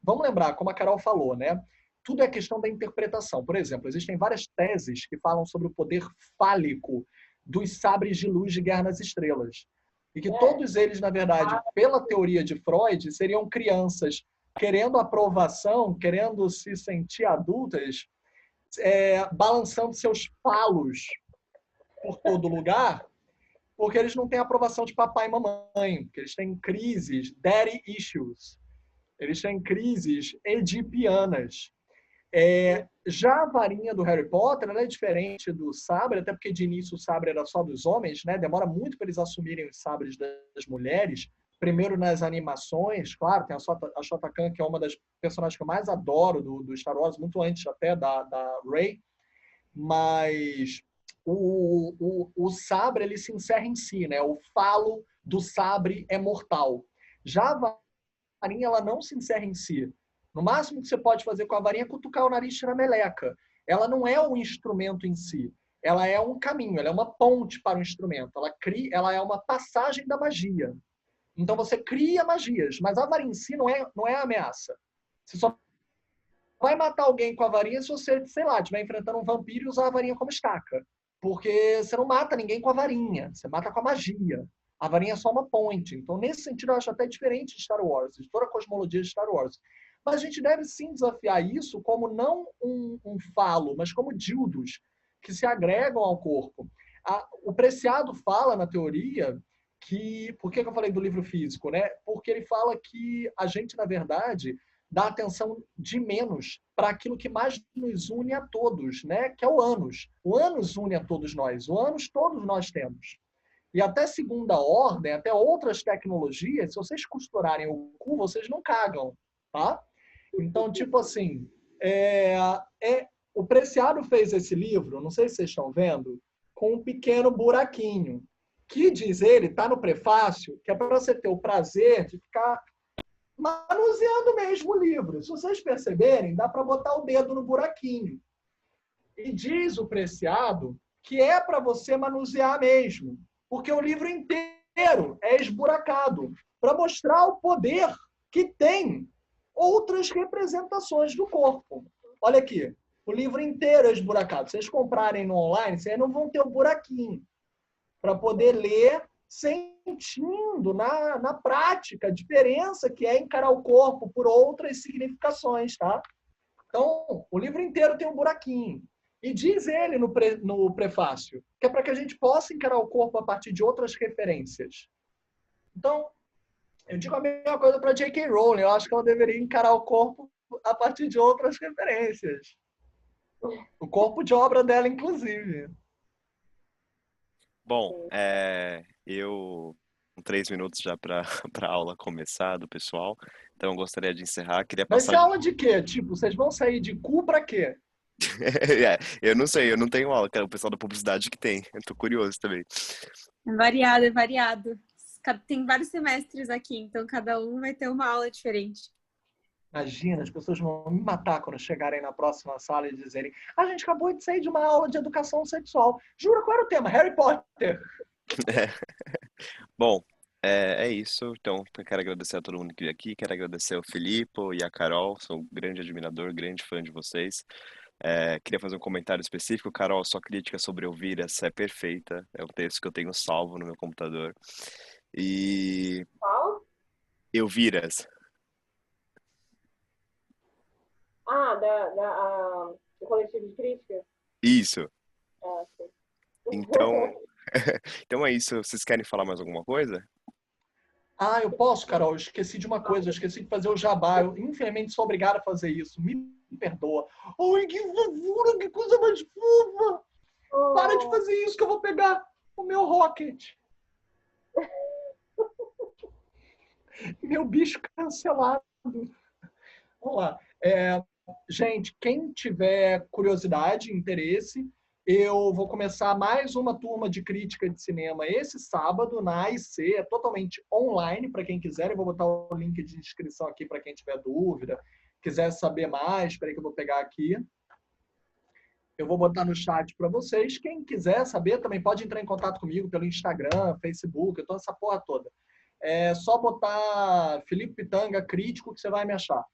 vamos lembrar, como a Carol falou, né? Tudo é questão da interpretação. Por exemplo, existem várias teses que falam sobre o poder fálico dos sabres de luz de Guerra nas Estrelas. E que todos eles, na verdade, pela teoria de Freud, seriam crianças querendo aprovação, querendo se sentir adultas, balançando seus falos por todo lugar, porque eles não têm aprovação de papai e mamãe, porque eles têm crises, daddy issues, eles têm crises edipianas. Já a varinha do Harry Potter, ela é diferente do sabre, até porque de início o sabre era só dos homens, né? Demora muito para eles assumirem os sabres das mulheres. Primeiro nas animações, claro, tem a Ahsoka Khan, que é uma das personagens que eu mais adoro do Star Wars, muito antes até da Rey, mas o sabre ele se encerra em si, né? O falo do sabre é mortal. Já a varinha ela não se encerra em si. No máximo que você pode fazer com a varinha é cutucar o nariz e tirar a meleca. Ela não é um instrumento em si. Ela é um caminho, ela é uma ponte para o instrumento. Ela é uma passagem da magia. Então você cria magias, mas a varinha em si não é ameaça. Você só vai matar alguém com a varinha se você, sei lá, estiver enfrentando um vampiro e usar a varinha como estaca. Porque você não mata ninguém com a varinha, você mata com a magia. A varinha é só uma ponte. Então, nesse sentido, eu acho até diferente de Star Wars, de toda a cosmologia de Star Wars. Mas a gente deve sim desafiar isso como não um falo, mas como dildos que se agregam ao corpo. O Preciado fala na teoria que... Por que eu falei do livro físico, né? Porque ele fala que a gente, na verdade, dá atenção de menos para aquilo que mais nos une a todos, né? Que é o ânus. O ânus une a todos nós. O ânus todos nós temos. E até segunda ordem, até outras tecnologias, se vocês costurarem o cu, vocês não cagam, tá? Então, tipo assim, o Preciado fez esse livro, não sei se vocês estão vendo, com um pequeno buraquinho, que, diz ele, está no prefácio, que é para você ter o prazer de ficar manuseando mesmo o livro. Se vocês perceberem, dá para botar o dedo no buraquinho. E diz o Preciado que é para você manusear mesmo, porque o livro inteiro é esburacado, para mostrar o poder que tem outras representações do corpo. Olha aqui, o livro inteiro é esburacado. Se vocês comprarem no online, vocês não vão ter o buraquinho para poder ler sentindo na prática a diferença que é encarar o corpo por outras significações, tá? Então, o livro inteiro tem um buraquinho. E diz ele no prefácio que é para que a gente possa encarar o corpo a partir de outras referências. Então, eu digo a mesma coisa para J.K. Rowling. Eu acho que ela deveria encarar o corpo a partir de outras referências. O corpo de obra dela, inclusive. Bom, eu com 3 minutos já para a aula começar do pessoal, então eu gostaria de encerrar. Queria Vai ser passar. aula de quê? Tipo, vocês vão sair de cu para quê? Eu não sei, eu não tenho aula, que é o pessoal da publicidade que tem. Eu tô curioso também. É variado, é variado. Tem vários semestres aqui, então cada um vai ter uma aula diferente. Imagina, as pessoas vão me matar quando chegarem na próxima sala e dizerem: a gente acabou de sair de uma aula de educação sexual. Jura, qual era o tema? Harry Potter. Bom, é isso. Então, eu quero agradecer a todo mundo que veio aqui. Quero agradecer ao Filipe e a Carol. Sou um grande admirador, grande fã de vocês. Queria fazer um comentário específico. Carol, sua crítica sobre Elvira é perfeita. É um texto que eu tenho salvo no meu computador. E Qual? Elviras. Do coletivo de críticas? Isso. Ah, sim. Então, então é isso. Vocês querem falar mais alguma coisa? Eu posso, Carol. Eu esqueci de uma coisa. Eu esqueci de fazer o jabá. Eu, infelizmente, sou obrigado a fazer isso. Me perdoa. Ai, que fofura, que coisa mais fofa. Para de fazer isso que eu vou pegar o meu Rocket. Meu bicho cancelado. Vamos lá. Gente, quem tiver curiosidade, interesse, eu vou começar mais uma turma de crítica de cinema esse sábado na AIC, é totalmente online para quem quiser. Eu vou botar o link de inscrição aqui para quem tiver dúvida, quiser saber mais. Espera aí que eu vou pegar aqui. Eu vou botar no chat para vocês. Quem quiser saber também pode entrar em contato comigo pelo Instagram, Facebook, toda essa porra toda. É só botar Felipe Pitanga Crítico que você vai me achar.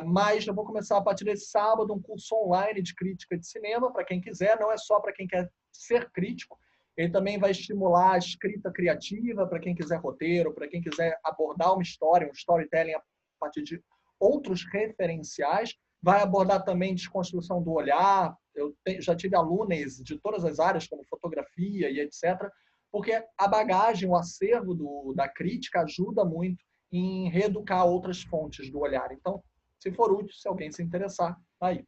Mas eu vou começar a partir desse sábado um curso online de crítica de cinema para quem quiser, não é só para quem quer ser crítico. Ele também vai estimular a escrita criativa para quem quiser roteiro, para quem quiser abordar uma história, um storytelling a partir de outros referenciais. Vai abordar também desconstrução do olhar. Eu já tive alunos de todas as áreas, como fotografia e etc., porque a bagagem, o acervo da crítica ajuda muito em reeducar outras fontes do olhar. Então, se for útil, se alguém se interessar, tá aí.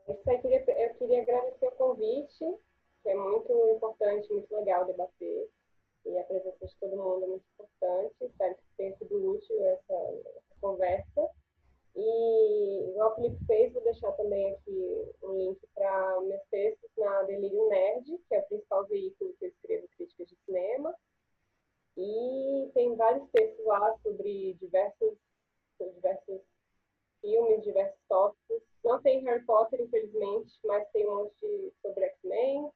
Eu queria agradecer o convite, que é muito importante, muito legal debater. E a presença de todo mundo é muito importante. Espero que tenha sido útil essa conversa. E, igual o Felipe fez, vou deixar também aqui um link para meus textos na Delirium Nerd, que é o principal veículo que eu escrevo críticas de cinema. E tem vários textos lá sobre diversos filmes, diversos tópicos. Não tem Harry Potter, infelizmente, mas tem um monte sobre X-Men,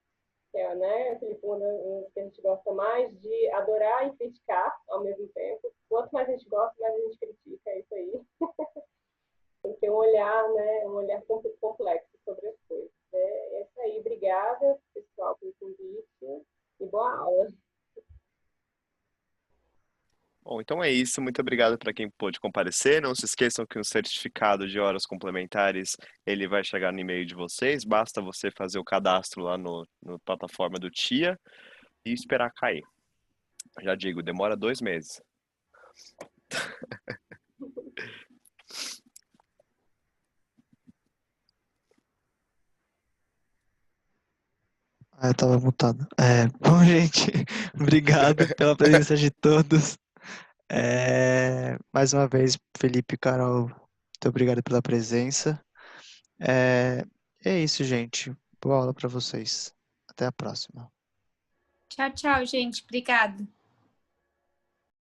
que é, né, um que a gente gosta mais de adorar e criticar ao mesmo tempo. Quanto mais a gente gosta, mais a gente critica, é isso aí. Tem que ter um olhar, né, um olhar complexo sobre as coisas. É isso aí. Obrigada, pessoal, pelo convite e boa aula. Bom, então é isso. Muito obrigado para quem pôde comparecer. Não se esqueçam que um certificado de horas complementares ele vai chegar no e-mail de vocês. Basta você fazer o cadastro lá no plataforma do TIA e esperar cair. Já digo, demora 2 meses. Eu tava mutado. Bom, gente, obrigado pela presença de todos. Mais uma vez, Felipe e Carol, muito obrigado pela presença. É isso, gente. Boa aula para vocês. Até a próxima. Tchau, tchau, gente. Obrigada.